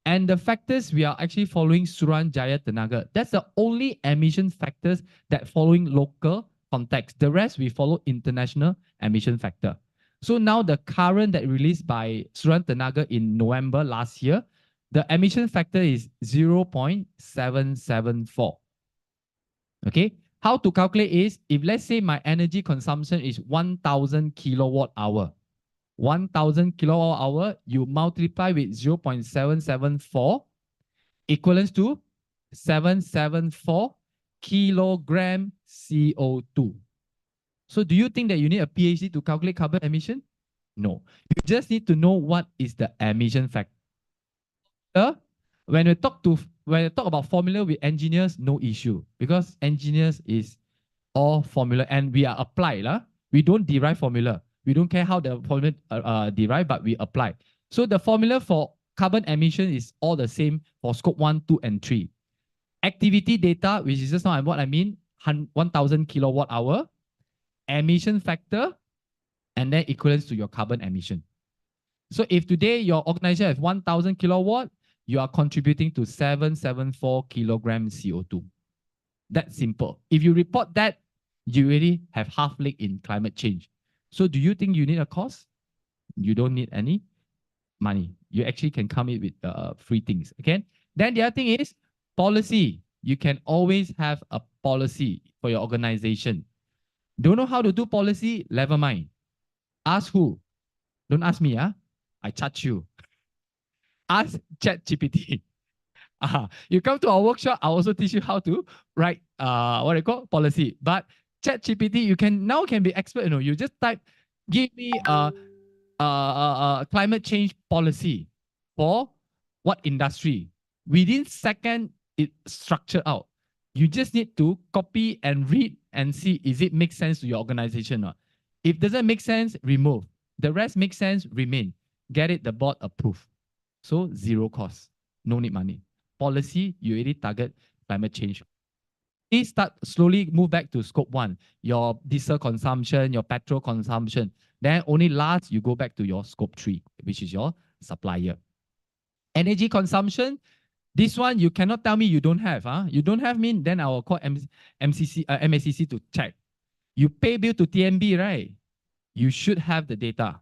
And the factors we are actually following Suran Jaya Tenaga. That's the only emission factors that following local context. The rest we follow international emission factor. So now the current that released by Suran Tenaga in November last year, the emission factor is 0.774. Okay, how to calculate is, if let's say my energy consumption is 1000 kilowatt hour, 1000 kilowatt hour, you multiply with 0.774 equivalents to 774 kilogram CO2. So do you think that you need a PhD to calculate carbon emission? No. You just need to know what is the emission factor. When we talk about formula with engineers, no issue, because engineers is all formula and we are applied. We don't derive formula. We don't care how the formula derive, but we apply. So the formula for carbon emission is all the same for scope 1, 2, and 3. Activity data, which is just now what I mean, 1000 kilowatt hour, emission factor, and then equivalence to your carbon emission. So if today your organization has 1000 kilowatt, you are contributing to 774 kilogram CO2. That's simple. If you report that, you already have half leg in climate change. So do you think you need a course? You don't need any money. You actually can come in with free things. Okay. Then the other thing is policy. You can always have a policy for your organization. Don't know how to do policy? Never mind. Ask who? Don't ask me. I charge you. Ask ChatGPT. You come to our workshop, I'll also teach you how to write what they call policy. But ChatGPT, you can be expert. You just type, give me a climate change policy for what industry. Within second, it structure out. You just need to copy and read and see, is it make sense to your organization or not? If it doesn't make sense, remove. The rest makes sense, remain. Get it, the board approved. So zero cost, no need money. Policy, you already target climate change. Please start slowly move back to scope 1, your diesel consumption, your petrol consumption. Then only last, you go back to your scope 3, which is your supplier. Energy consumption, this one you cannot tell me you don't have. You don't have mean, then I will call MACC to check. You pay bill to TNB, right? You should have the data.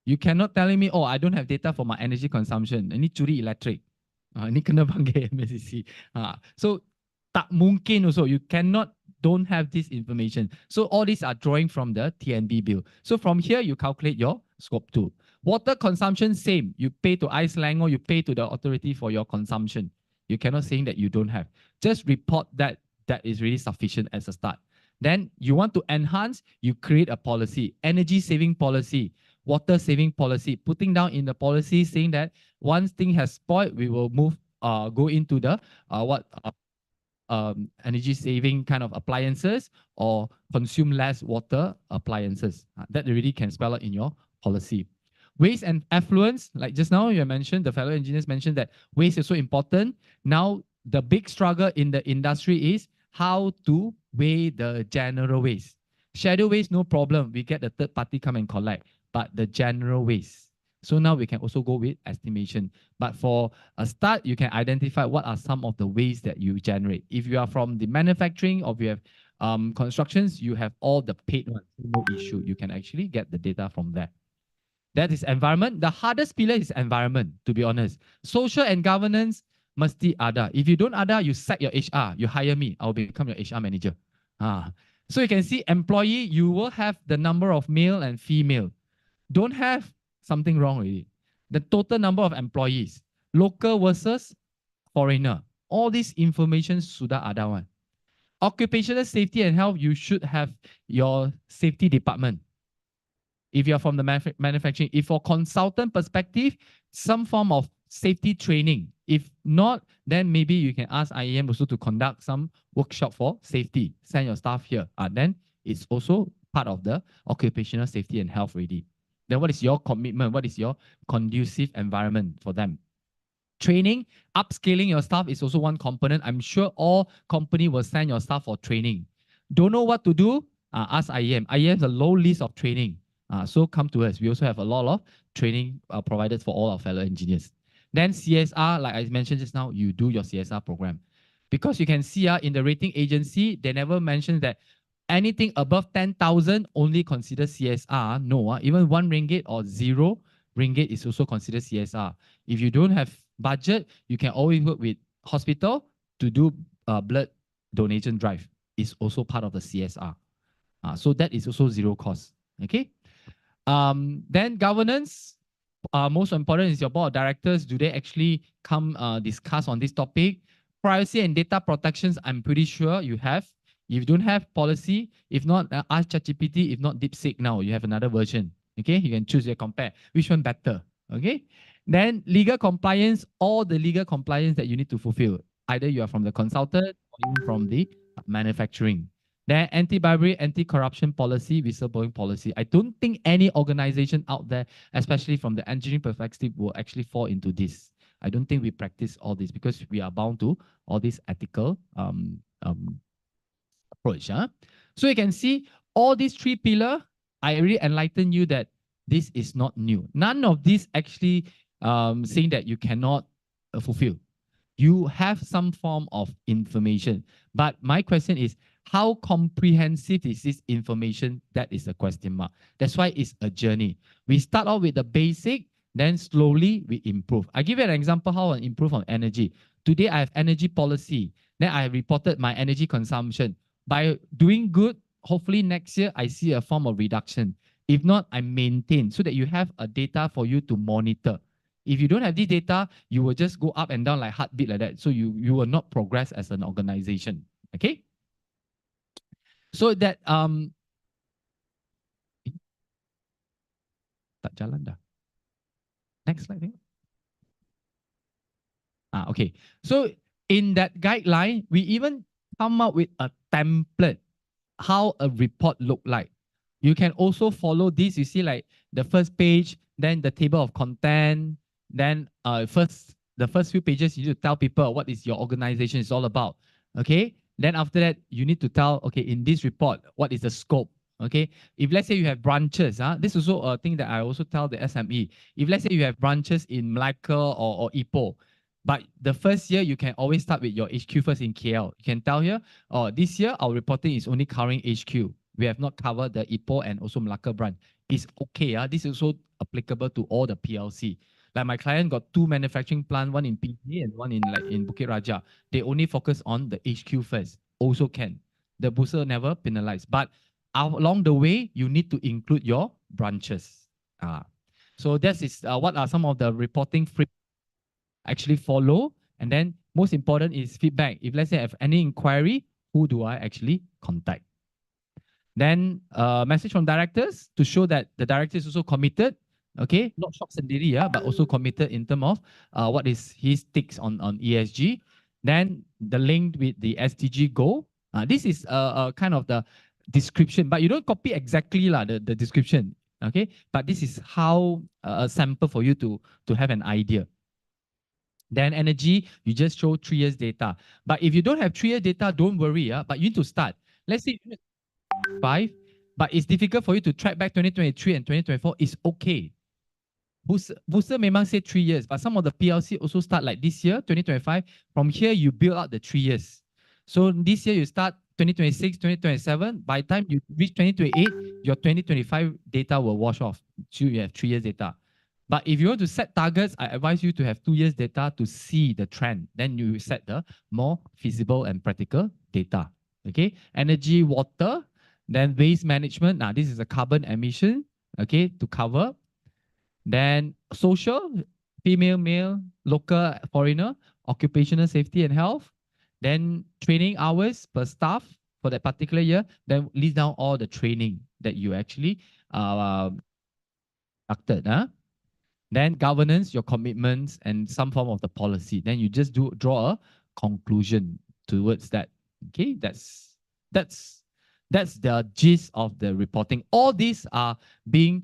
You cannot telling me, oh, I don't have data for my energy consumption. Ini curi elektrik. Ini kena panggil MSCC. So tak mungkin also. You cannot don't have this information. So all these are drawing from the TNB bill. So from here, you calculate your scope 2. Water consumption, same. You pay to Iceland or you pay to the authority for your consumption. You cannot saying that you don't have. Just report that is really sufficient as a start. Then you want to enhance, you create a policy, energy saving policy, water saving policy, putting down in the policy saying that once thing has spoiled, we will move, go into the energy saving kind of appliances or consume less water appliances. That really can spell out in your policy. Waste and affluence, like just now you mentioned, the fellow engineers mentioned that waste is so important. Now, the big struggle in the industry is how to weigh the general waste. Shadow waste, no problem. We get the third party come and collect, but the general waste. So now we can also go with estimation. But for a start, you can identify what are some of the waste that you generate. If you are from the manufacturing or if you have constructions, you have all the paid ones, no issue. You can actually get the data from there. That is environment. The hardest pillar is environment, to be honest. Social and governance, mesti ada. If you don't ada, you sack your HR. You hire me. I'll become your HR manager. So you can see employee, you will have the number of male and female. Don't have something wrong already. The total number of employees, local versus foreigner. All this information sudah ada one. Occupational safety and health, you should have your safety department. If you're from the manufacturing, if for consultant perspective, some form of safety training. If not, then maybe you can ask IEM also to conduct some workshop for safety. Send your staff here. Then it's also part of the occupational safety and health already. Then what is your commitment? What is your conducive environment for them? Training, upscaling your staff is also one component. I'm sure all company will send your staff for training. Don't know what to do? Ask IEM. IEM has a low list of training. So come to us. We also have a lot of training provided for all our fellow engineers. Then CSR, like I mentioned just now, you do your CSR program. Because you can see in the rating agency, they never mention that anything above 10,000 only consider CSR. No, even 1 ringgit or 0 ringgit is also considered CSR. If you don't have budget, you can always work with hospital to do blood donation drive. It's also part of the CSR. So that is also 0 cost. Okay. Then governance, most important is your board of directors. Do they actually come discuss on this topic? Privacy and data protections, I'm pretty sure you have. If you don't have policy, if not, ask ChatGPT. If not, DeepSeek now, you have another version. Okay, you can choose and compare which one better. Okay, then legal compliance, all the legal compliance that you need to fulfill. Either you are from the consultant or even from the manufacturing. Then anti-bribery, anti-corruption policy, whistleblowing policy. I don't think any organization out there, especially from the engineering perspective, will actually fall into this. I don't think we practice all this because we are bound to all this ethical approach. So you can see all these 3 pillars, I already enlightened you that this is not new. None of this actually saying that you cannot fulfill. You have some form of information. But my question is, how comprehensive is this information? That is a question mark. That's why it's a journey. We start off with the basic, then slowly we improve. I give you an example how I improve on energy. Today I have energy policy. Then I have reported my energy consumption. By doing good, hopefully next year I see a form of reduction. If not, I maintain so that you have a data for you to monitor. If you don't have this data, you will just go up and down like heartbeat like that. So you will not progress as an organization. Okay? So that tak jalan dah. Next slide. Okay. So in that guideline, we even come up with a template, how a report look like. You can also follow this. You see like the first page, then the table of content, then the first few pages, you need to tell people what is your organization is all about. Okay. Then after that, you need to tell, okay, in this report, what is the scope? Okay. If let's say you have branches, this is also a thing that I also tell the SME. If let's say you have branches in Malacca or Ipoh, but the first year, you can always start with your HQ first in KL. You can tell here, this year, our reporting is only covering HQ. We have not covered the Ipoh and also Malacca branch. It's okay. This is also applicable to all the PLC. Like my client got 2 manufacturing plant, one in PG and one in Bukit Raja. They only focus on the HQ first. Also can. The booster never penalized. But along the way, you need to include your branches. So that is what are some of the reporting actually follow. And then most important is feedback. If let's say I have any inquiry, who do I actually contact? Then message from directors to show that the director is also committed. Okay, not shop sendiri, but also committed in terms of what is his takes on ESG. Then the link with the SDG goal. This is kind of the description, but you don't copy exactly the description. Okay, but this is how a sample for you to have an idea. Then energy, you just show 3 years data. But if you don't have 3 year data, don't worry. But you need to start. Let's say 5, but it's difficult for you to track back 2023 and 2024. It's okay. Booster memang say 3 years, but some of the PLC also start like this year, 2025. From here, you build out the 3 years. So this year, you start 2026, 2027. By the time you reach 2028, your 2025 data will wash off. So you have 3 years data. But if you want to set targets, I advise you to have 2 years data to see the trend. Then you set the more feasible and practical data. Okay, energy, water, then waste management. Now, this is a carbon emission, okay, to cover. Then social, female, male, local, foreigner, occupational safety and health. Then training hours per staff for that particular year. Then list down all the training that you actually conducted. Then governance, your commitments, and some form of the policy. Then you just draw a conclusion towards that. Okay, that's the gist of the reporting. All these are being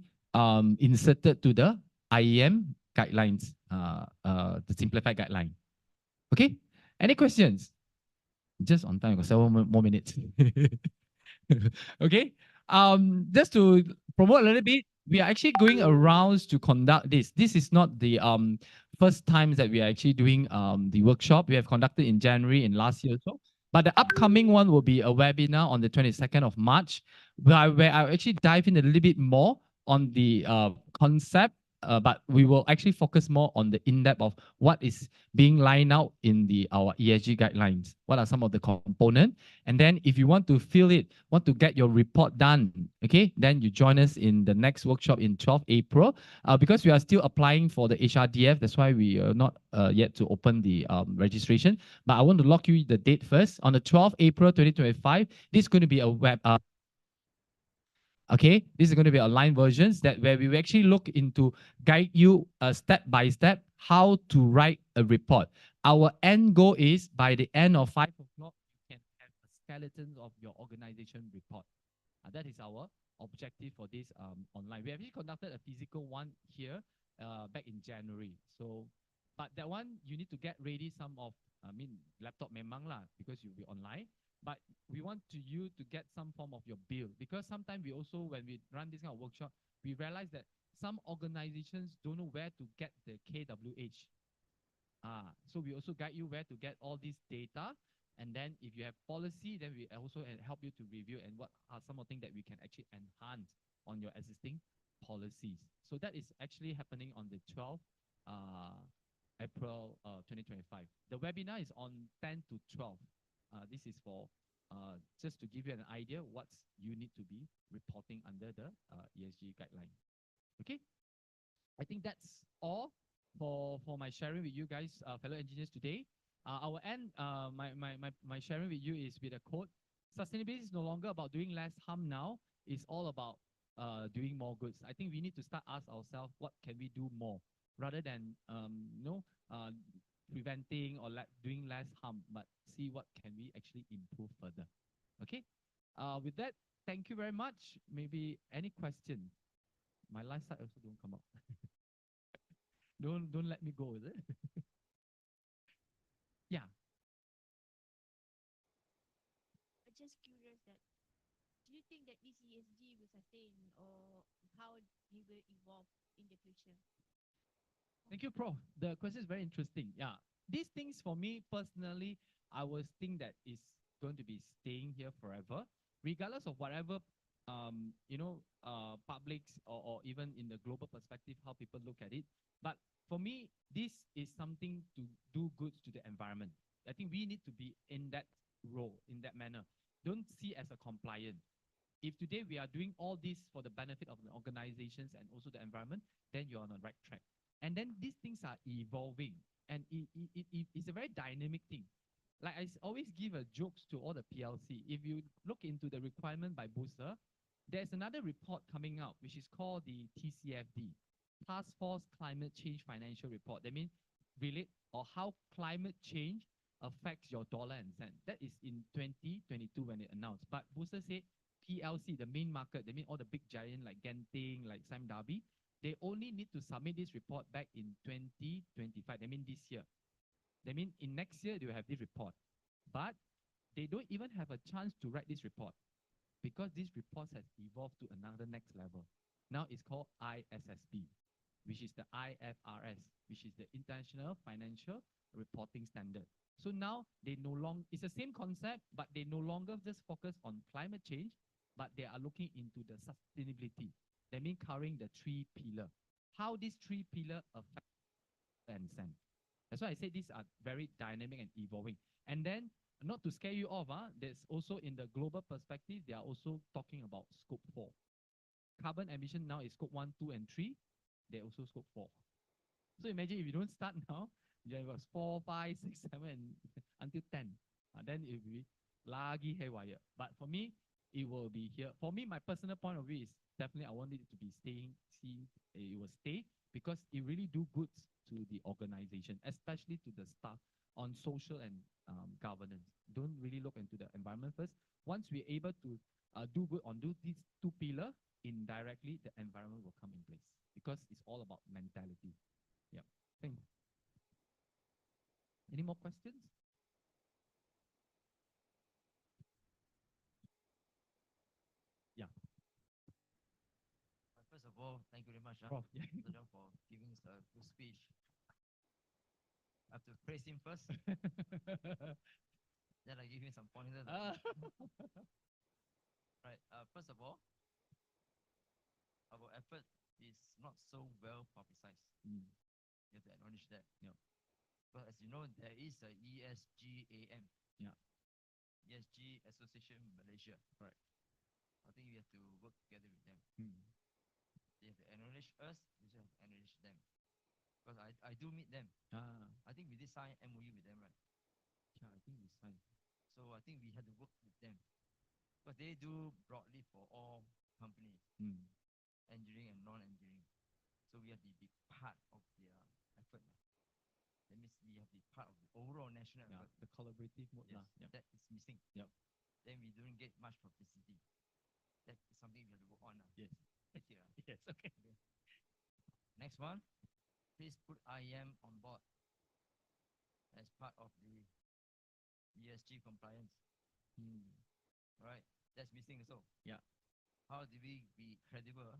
inserted to the IEM guidelines, the simplified guideline. Okay, any questions? Just on time, I got 7 more minutes. Okay, just to promote a little bit, we are actually going around to conduct this. This is not the first time that we are actually doing the workshop. We have conducted in January in last year or so. But the upcoming one will be a webinar on the 22nd of March, where I actually dive in a little bit more on the concept, but we will actually focus more on the in-depth of what is being lined out in our ESG guidelines. What are some of the components? And then if you want to fill it, want to get your report done, okay, then you join us in the next workshop in 12 April. Because we are still applying for the HRDF, that's why we are not yet to open the registration. But I want to lock you the date first. On the 12th April 2025, this is going to be a web okay, this is going to be online versions where we will actually look into guide you step by step how to write a report. Our end goal is by the end of 5 o'clock, you can have a skeleton of your organization report. That is our objective for this online. We actually conducted a physical one here back in January. So, but that one you need to get ready some of, laptop memang lah because you'll be online. But we want you to get some form of your bill, because sometimes we also, when we run this kind of workshop, we realize that some organizations don't know where to get the KWH. So we also guide you where to get all this data. And then if you have policy, then we also help you to review and what are some of the things that we can actually enhance on your existing policies. So that is actually happening on the 12th April 2025. The webinar is on 10 to 12. This is for just to give you an idea what you need to be reporting under the ESG guideline. Okay, I think that's all for my sharing with you guys, fellow engineers today. Our end, my sharing with you is with a quote: sustainability is no longer about doing less harm now. It's all about doing more goods. I think we need to start ask ourselves, what can we do more, rather than preventing or doing less harm, but see what can we actually improve further. Okay, with that, thank you very much. Maybe any question? My last slide also don't come up. don't let me go, is it? Yeah. Just curious that, do you think that this ESG will sustain, or how it will evolve in the future? Thank you, Prof. The question is very interesting. Yeah, these things for me personally, I was think that is going to be staying here forever, regardless of whatever publics or even in the global perspective, how people look at it. But for me, this is something to do good to the environment. I think we need to be in that role, in that manner. Don't see as a compliant. If today we are doing all this for the benefit of the organizations and also the environment, then you're on the right track. And then these things are evolving, and it's a very dynamic thing. Like always give a jokes to all the PLC. If you look into the requirement by Booster, there's another report coming out, which is called the TCFD, Task Force Climate Change Financial Report. That means relate or how climate change affects your dollar and cent. That is in 2022 when it announced. But Booster said PLC, the main market, that means all the big giant like Genting, like Sam Darby, they only need to submit this report back in 2025. That means this year. That means in next year, they will have this report. But they don't even have a chance to write this report because this report has evolved to another next level. Now it's called ISSB, which is the IFRS, which is the International Financial Reporting Standard. So now they no longer, it's the same concept, but they no longer just focus on climate change, but they are looking into the sustainability. That means covering the 3 pillars. How these 3 pillars affect and send. That's why I say these are very dynamic and evolving. And then, not to scare you off, there's also in the global perspective, they are also talking about scope 4. Carbon emission now is scope 1, 2, and 3. They also scope 4. So imagine if you don't start now, you have 4, 5, 6, 7, and until 10. Then it will be lagi haywire. But for me, it will be here. For me, my personal point of view is definitely I want it to be staying, it will stay because it really do good to the organization, especially to the staff on social and governance. Don't really look into the environment first. Once we're able to do good on these 2 pillars, indirectly the environment will come in place because it's all about mentality. Yeah. Thank you. Any more questions? Yeah. First of all, thank you very much, Prof, yeah. Dr. Leong, for giving us a good speech. I have to praise him first. Then I give him some pointers. Right. First of all, our effort is not so well publicized. You have to acknowledge that. Yeah. But as you know, there is a ESGAM. Yeah. ESG Association Malaysia. Right. I think we have to work together with them. They have to acknowledge us, we just have to acknowledge them. Because I do meet them. I think we did sign MOU with them, right? Yeah, I think we signed. So I think we had to work with them. Because they do broadly for all companies, engineering and non-engineering. So we have to be part of their effort. That means we have to be part of the overall national effort. The collaborative mode. Yes, Yep. that is missing. Yep. Then we don't get much publicity. That is something we have to work on. Yes. Thank you. Yes, okay. Next one, please put IEM on board as part of the ESG compliance. Right, that's missing also. Yeah. How do we be credible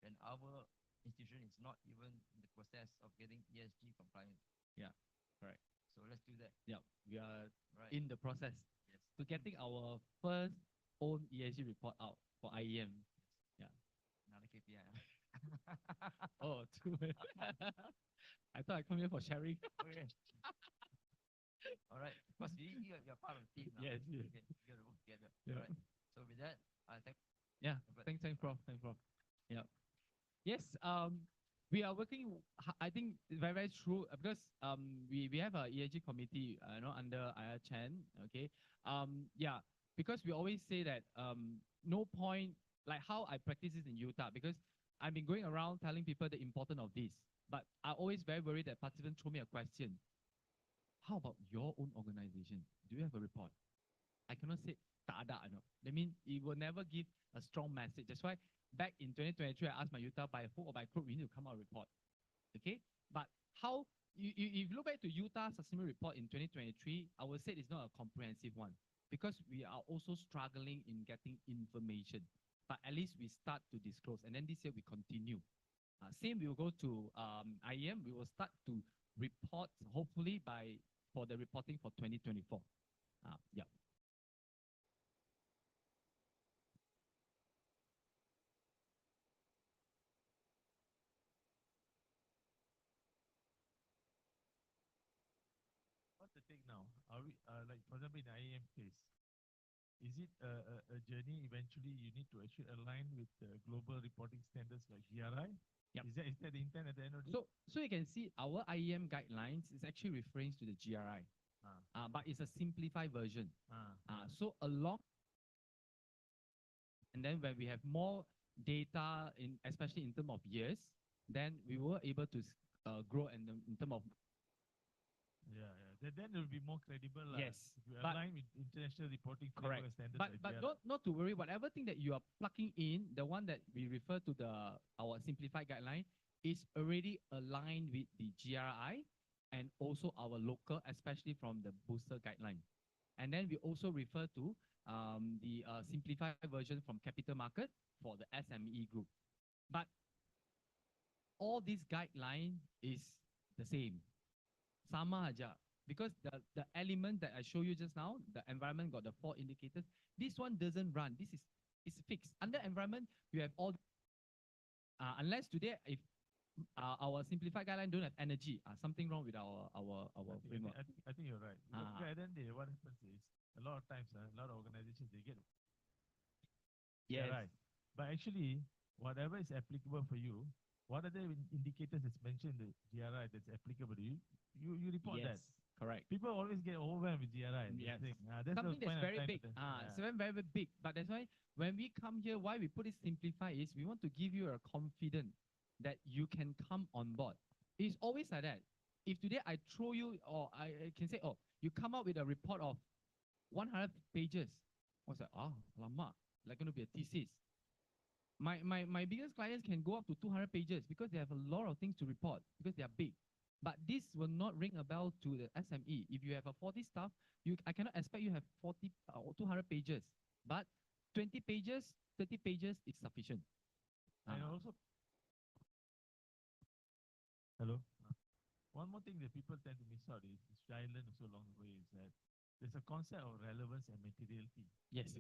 when our institution is not even in the process of getting ESG compliant? Yeah, correct. So let's do that. Yeah, we are Right. in the process to getting our first own ESG report out for IEM. Yeah. Another KPI. Oh, true. I thought I come here for sharing. Okay. All right, because you're part of the team now. Yes, yes. Okay, you got to work together. Yeah. All right. So with that, I thank. Yeah, thanks, Prof. Thanks, Prof. Yeah. Yes, we are working. I think very, very true because we have a ESG committee, under IR Chan. Okay. Yeah, because we always say that no point like how I practice this in Utah because I've been going around telling people the importance of this, but I always very worried that participants throw me a question. How about your own organization? Do you have a report? I cannot say tak ada, That means it will never give a strong message. That's why back in 2023, I asked my Utah by hook or by crook, we need to come out a report. Okay? But how, if you look back to Utah Sustainability Report in 2023, I would say it's not a comprehensive one because we are also struggling in getting information. But at least we start to disclose. And then this year we continue. Same, we will go to IEM. We will start to report, hopefully, for the reporting for 2024. Yeah. what's the take now? Are we like for example in the IEM case? Is it a journey eventually you need to actually align with the global reporting standards like GRI? Yep. Is that the intent at the end of the day? So you can see our IEM guidelines is actually referring to the GRI, but it's a simplified version. So along, and then when we have more data especially in terms of years, then we were able to grow in terms of. Yeah. Then it will be more credible. Yes, If you but- align with international reporting Correct. framework and standards But like but GRI. not to worry. Whatever thing that you are plugging in, the one that we refer to our simplified guideline is already aligned with the GRI and also our local, especially from the booster guideline. And then we also refer to the simplified version from capital market for the SME group. But all these guideline is the same. Sama aja. Because the element that I show you just now, the environment got the 4 indicators. This one doesn't run. This is fixed. Under environment, you have all. Unless today, if our simplified guideline don't have energy, something wrong with our framework. I think you're right. Because at the end of the day, what happens is a lot of times, a lot of organizations they get. Yes. Yeah, right. But actually, whatever is applicable for you, what are the indicators that's mentioned in the GRI that's applicable to you? You report that. Yes, correct. People always get overwhelmed with GRI. They Yes. think, that's Something the point that's I'm very trying big. to- It's very, very big. But that's why when we come here, why we put it simplify is we want to give you a confidence that you can come on board. It's always like that. If today I throw you, or I can say, oh, you come up with a report of 100 pages. I was like, lama, like going to be a thesis. My biggest clients can go up to 200 pages because they have a lot of things to report because they are big. But this will not ring a bell to the SME. If you have a 40 staff, I cannot expect you have 40 or 200 pages. But 20 pages, 30 pages is sufficient. And also, hello. One more thing that people tend to miss out is, which I learned also along the way, is that there's a concept of relevance and materiality. Yes.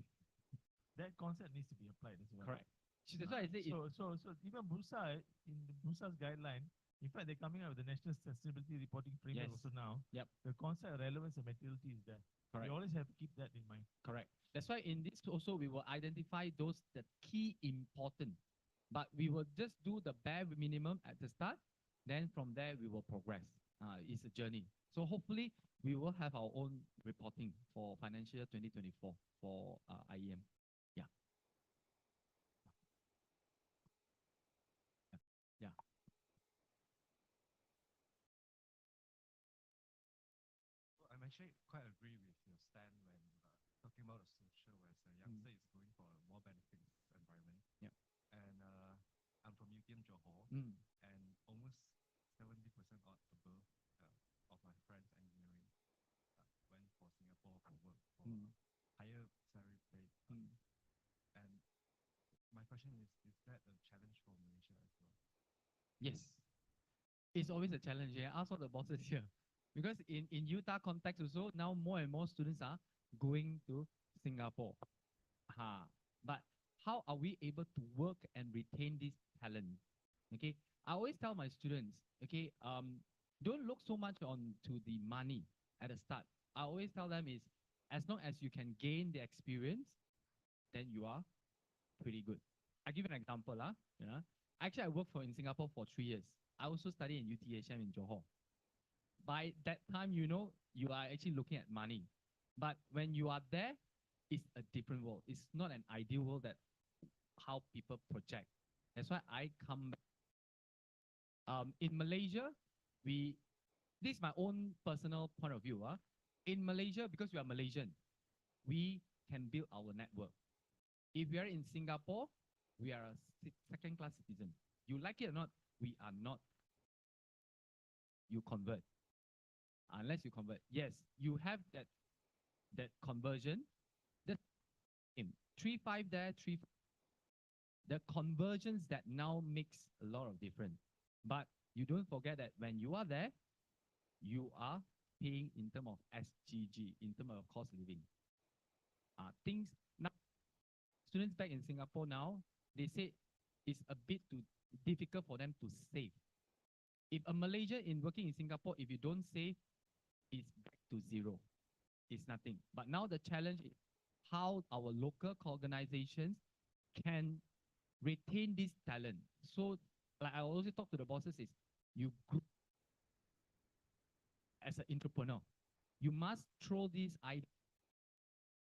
That concept needs to be applied as well. Correct. So that's why I say So even Bursa, in the Bursa's guideline, in fact, they're coming out with the National Sustainability Reporting Framework Yes. also now. Yep. The concept of relevance and materiality is there. Correct. You always have to keep that in mind. Correct. That's why in this also we will identify those the key important, but we will just do the bare minimum at the start. Then from there we will progress. It's a journey. So hopefully we will have our own reporting for financial year 2024 for IEM. Yeah. Yeah. I'm actually quite agree with your stand when talking about a social where a youngster is going for a more benefits environment. Yep. And I'm from UTM Johor, Mm. and almost 70% or above of my friends engineering went for Singapore for work for higher salary paid. And my question is that a challenge for Malaysia as well? Yes. It's always a challenge. Yeah. Ask all the bosses here. Because in Utah context also, now more and more students are going to Singapore. But how are we able to work and retain this talent? Okay. I always tell my students, okay, don't look so much on to the money at the start. I always tell them is as long as you can gain the experience, then you are pretty good. I give an example. Actually, I worked in Singapore for 3 years. I also studied in UTHM in Johor. By that time, you are actually looking at money. But when you are there, it's a different world. It's not an ideal world that how people project. That's why I come back. In Malaysia, this is my own personal point of view. In Malaysia, because we are Malaysian, we can build our network. If we are in Singapore, we are a second-class citizen. You like it or not, we are not. You convert. Unless you convert. Yes, you have that conversion. The 3-5 there, 3. The conversions that now makes a lot of difference. But you don't forget that when you are there, you are paying in terms of SGG, in terms of cost living. Things now, students back in Singapore now, they say it's a bit too difficult for them to save. If a Malaysian working in Singapore, if you don't save, it's back to zero. It's nothing. But now the challenge is how our local organizations can retain this talent. So, like I always talk to the bosses is, you grow as an entrepreneur. You must throw this idea.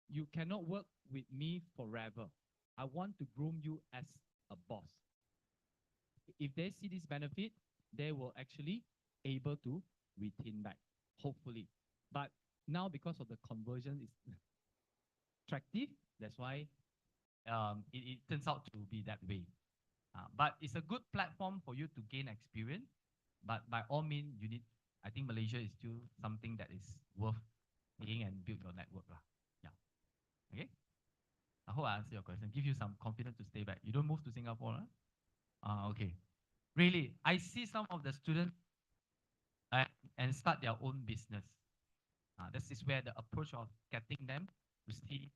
You cannot work with me forever. I want to groom you as a boss. If they see this benefit, they will actually able to retain back, hopefully. But now because of the conversion is attractive, that's why it turns out to be that way. But it's a good platform for you to gain experience. But by all means, you need, I think Malaysia is still something that is worth taking and build your network. Yeah. Okay. I hope I answered your question. Give you some confidence to stay back. You don't move to Singapore. Okay. Really, I see some of the students and start their own business. This is where the approach of getting them to see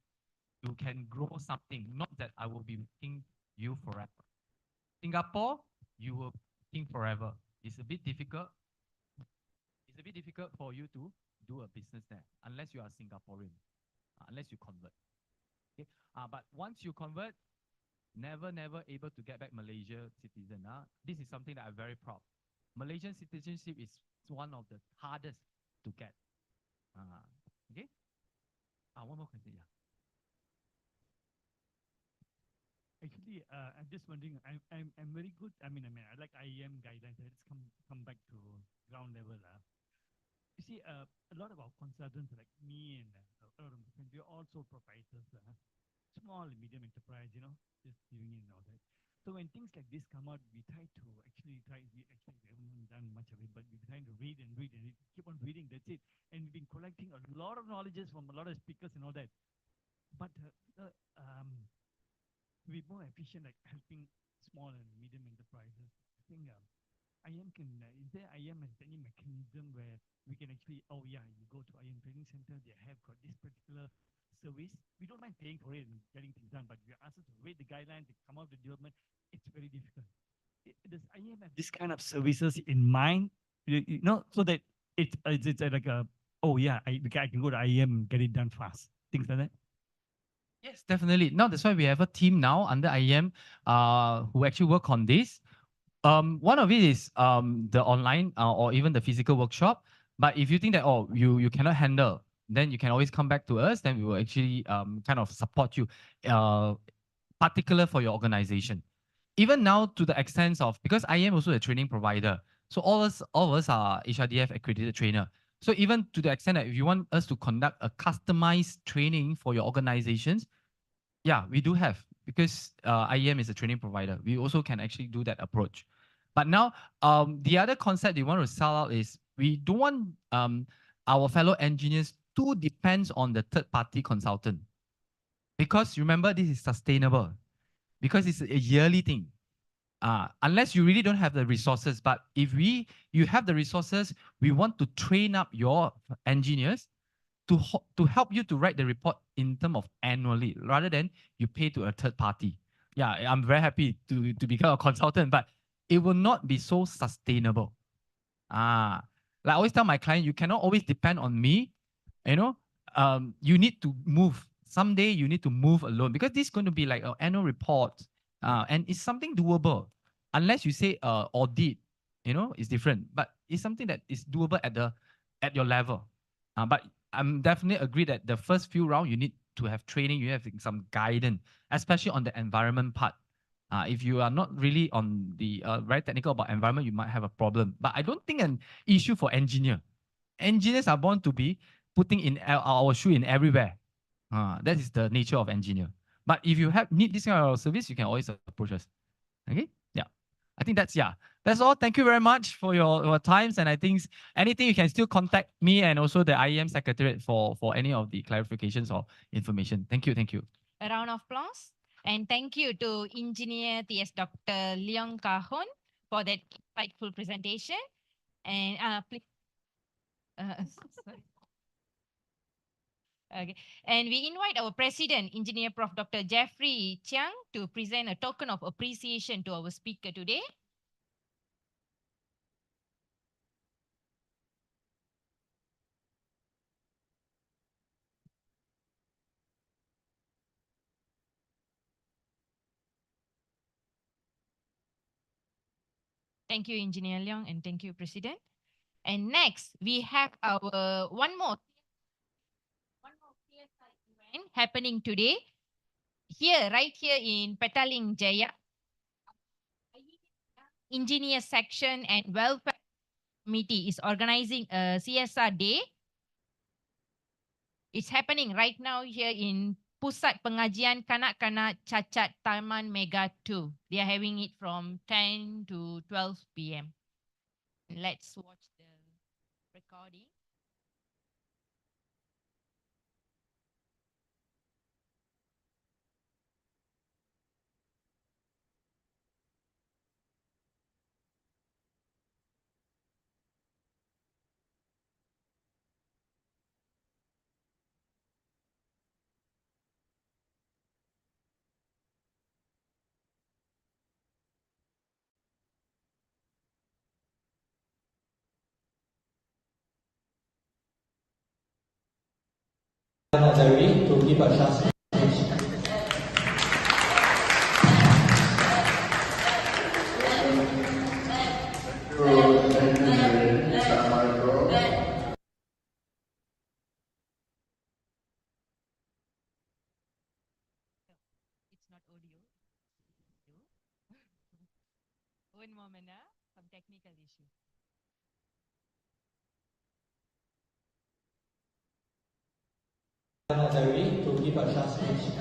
you can grow something, not that I will be working you forever. Singapore, you will be working forever. It's a bit difficult. It's a bit difficult for you to do a business there, unless you are Singaporean, unless you convert. Okay. But once you convert, never able to get back Malaysia citizen. This is something that I'm very proud. Malaysian citizenship is one of the hardest to get. Okay. One more question. Yeah. Actually, I'm just wondering. I'm very good. I mean, I like IEM guidelines. Let's come back to ground level. You see, a lot of our consultants like me and we're also proprietors, small and medium enterprise. Just doing it and all that. So when things like this come out, we haven't done much of it, but we're trying to read and keep on reading. That's it. And we've been collecting a lot of knowledges from a lot of speakers and all that. But be more efficient, like helping small and medium enterprises. I think IEM is there IEM has any mechanism where we can actually, you go to IEM training center, they have got this particular service. We don't mind paying for it and getting things done, but we are asked to read the guidelines, to come up with development. It's very difficult. Does IEM have this kind of services in mind? So that it's like I can go to IEM and get it done fast. Things like that. Yes, definitely. Now that's why we have a team now under IEM who actually work on this. One of it is the online or even the physical workshop. But if you think that you cannot handle, then you can always come back to us. Then we will actually kind of support you, particular for your organization. Even now, to the extent of, because IEM also a training provider, so all of us are HRDF accredited trainer. So even to the extent that if you want us to conduct a customized training for your organizations, yeah, we do have, because IEM is a training provider. We also can actually do that approach. But now, the other concept they want to sell out is we don't want our fellow engineers to depend on the third-party consultant. Because remember, this is sustainable. Because it's a yearly thing. Unless you really don't have the resources. But if you have the resources, we want to train up your engineers to help you to write the report in terms of annually, rather than you pay to a third party. Yeah, I'm very happy to become a consultant, but it will not be so sustainable. Like I always tell my client, you cannot always depend on me. You need to move. Someday you need to move alone, because this is going to be like an annual report, and it's something doable. Unless you say audit, it's different. But it's something that is doable at your level. But I'm definitely agree that the first few rounds you need to have training, you have some guidance, especially on the environment part. If you are not really on the very technical about environment, you might have a problem. But I don't think an issue for engineer. Engineers are born to be putting in our shoe in everywhere. That is the nature of engineer. But if you need this kind of service, you can always approach us. Okay? Yeah. I think that's all. Thank you very much for your times. And I think anything you can still contact me and also the IEM Secretariat for any of the clarifications or information. Thank you. Thank you. A round of applause. And thank you to Engineer TS Dr. Leong Kahon for that insightful presentation. And please. Sorry. Okay. And we invite our President, Engineer Prof. Dr. Jeffrey Chiang, to present a token of appreciation to our speaker today. Thank you, Engineer Leong, and thank you, President. And next, we have our one more CSI event happening today here, right here in Petaling Jaya. Engineer Section and Welfare Committee is organizing a CSR Day. It's happening right now here in Pusat Pengajian Kanak-Kanak Cacat Taman Mega 2. They are having it from 10 to 12 p.m. Let's watch the recording. Nazari to give a short speech. It's not audio. One moment, some technical issue. Nazari to give a short speech.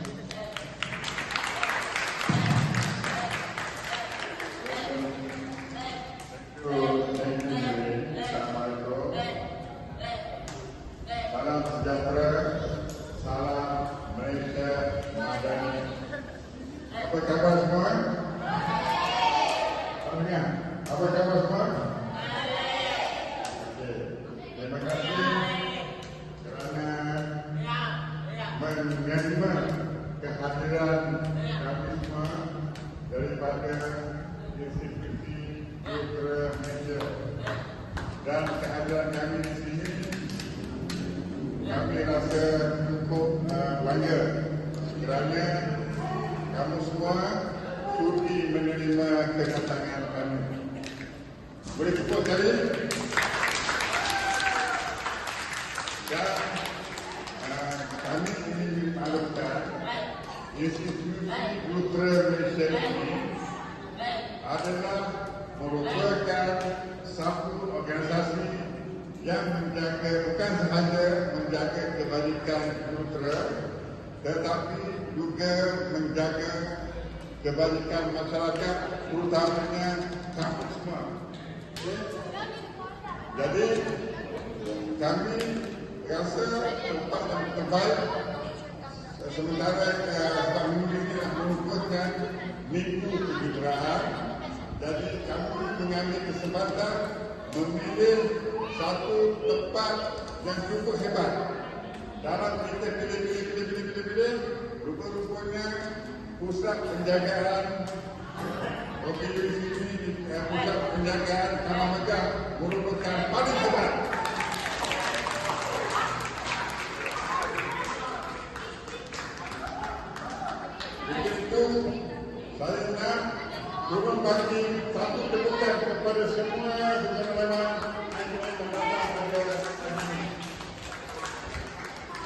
Salam sejahtera, salam Malaysia Madani. Apa khabar semua? Baik. Apa khabar semua? Okey. Terima kasih kerana menerima kehadiran kami semua daripada institusi Ultra Malaysia dan kehadiran kami di sini. Kami rasa cukup bangga kerana kamu semua sudi menerima kedatangan kami. Boleh tepuk sekali? Dan kami ingin maklumkan institusi Ultra Malaysia ini adalah merupakan satu organisasi yang menjaga, bukan sahaja menjaga kebajikan ultra, tetapi juga menjaga kebajikan masyarakat, terutamanya kamu semua. Jadi kami rasa tempat yang terbaik sementara sebab minggu ini nak merupakan minggu kejudaraan. Jadi kami mengambil kesempatan memilih satu tempat yang cukup hebat. Dalam kita pilih, rupa-rupanya pusat penjagaan OKU ini, pusat penjagaan Taman Mega merupakan paling hebat. Begitu, saya nak turun bagi satu tepukan kepada semua teman-teman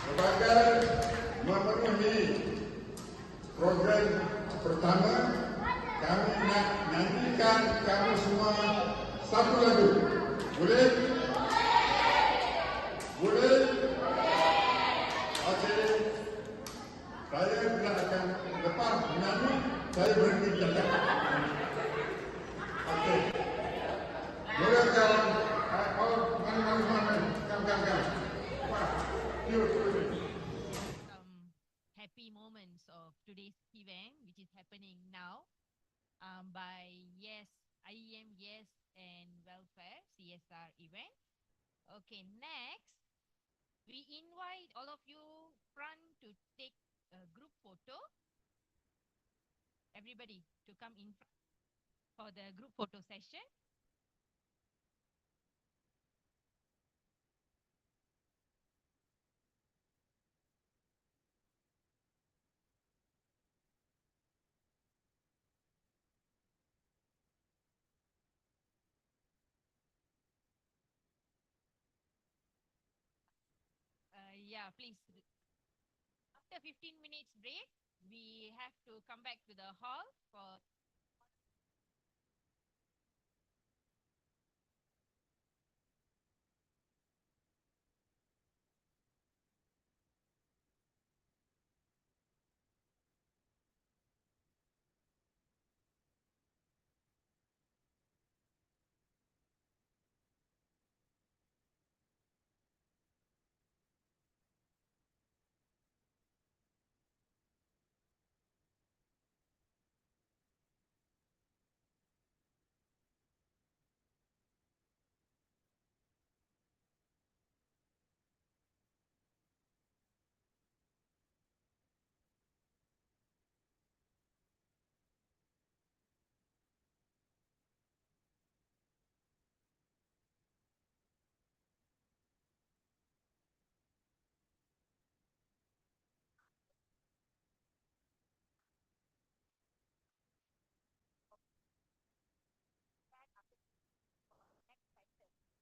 sebagai memenuhi program pertama. Kami nak nyanyikan kamu semua satu lagu. Boleh? Boleh? Okey. Saya tidak akan lepas menyanyi, saya berhenti cakap. Okey. Mulakan. Mana. Come. Some happy moments of today's event, which is happening now by IEM and Welfare CSR event. Okay, next, we invite all of you front to take a group photo. Everybody to come in front for the group photo session. Yeah, please. After 15 minutes break, we have to come back to the hall for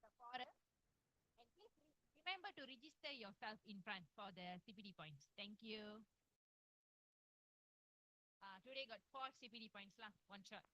the forum. And please remember to register yourself in front for the CPD points. Thank you. Today got 4 CPD points lah, one shot.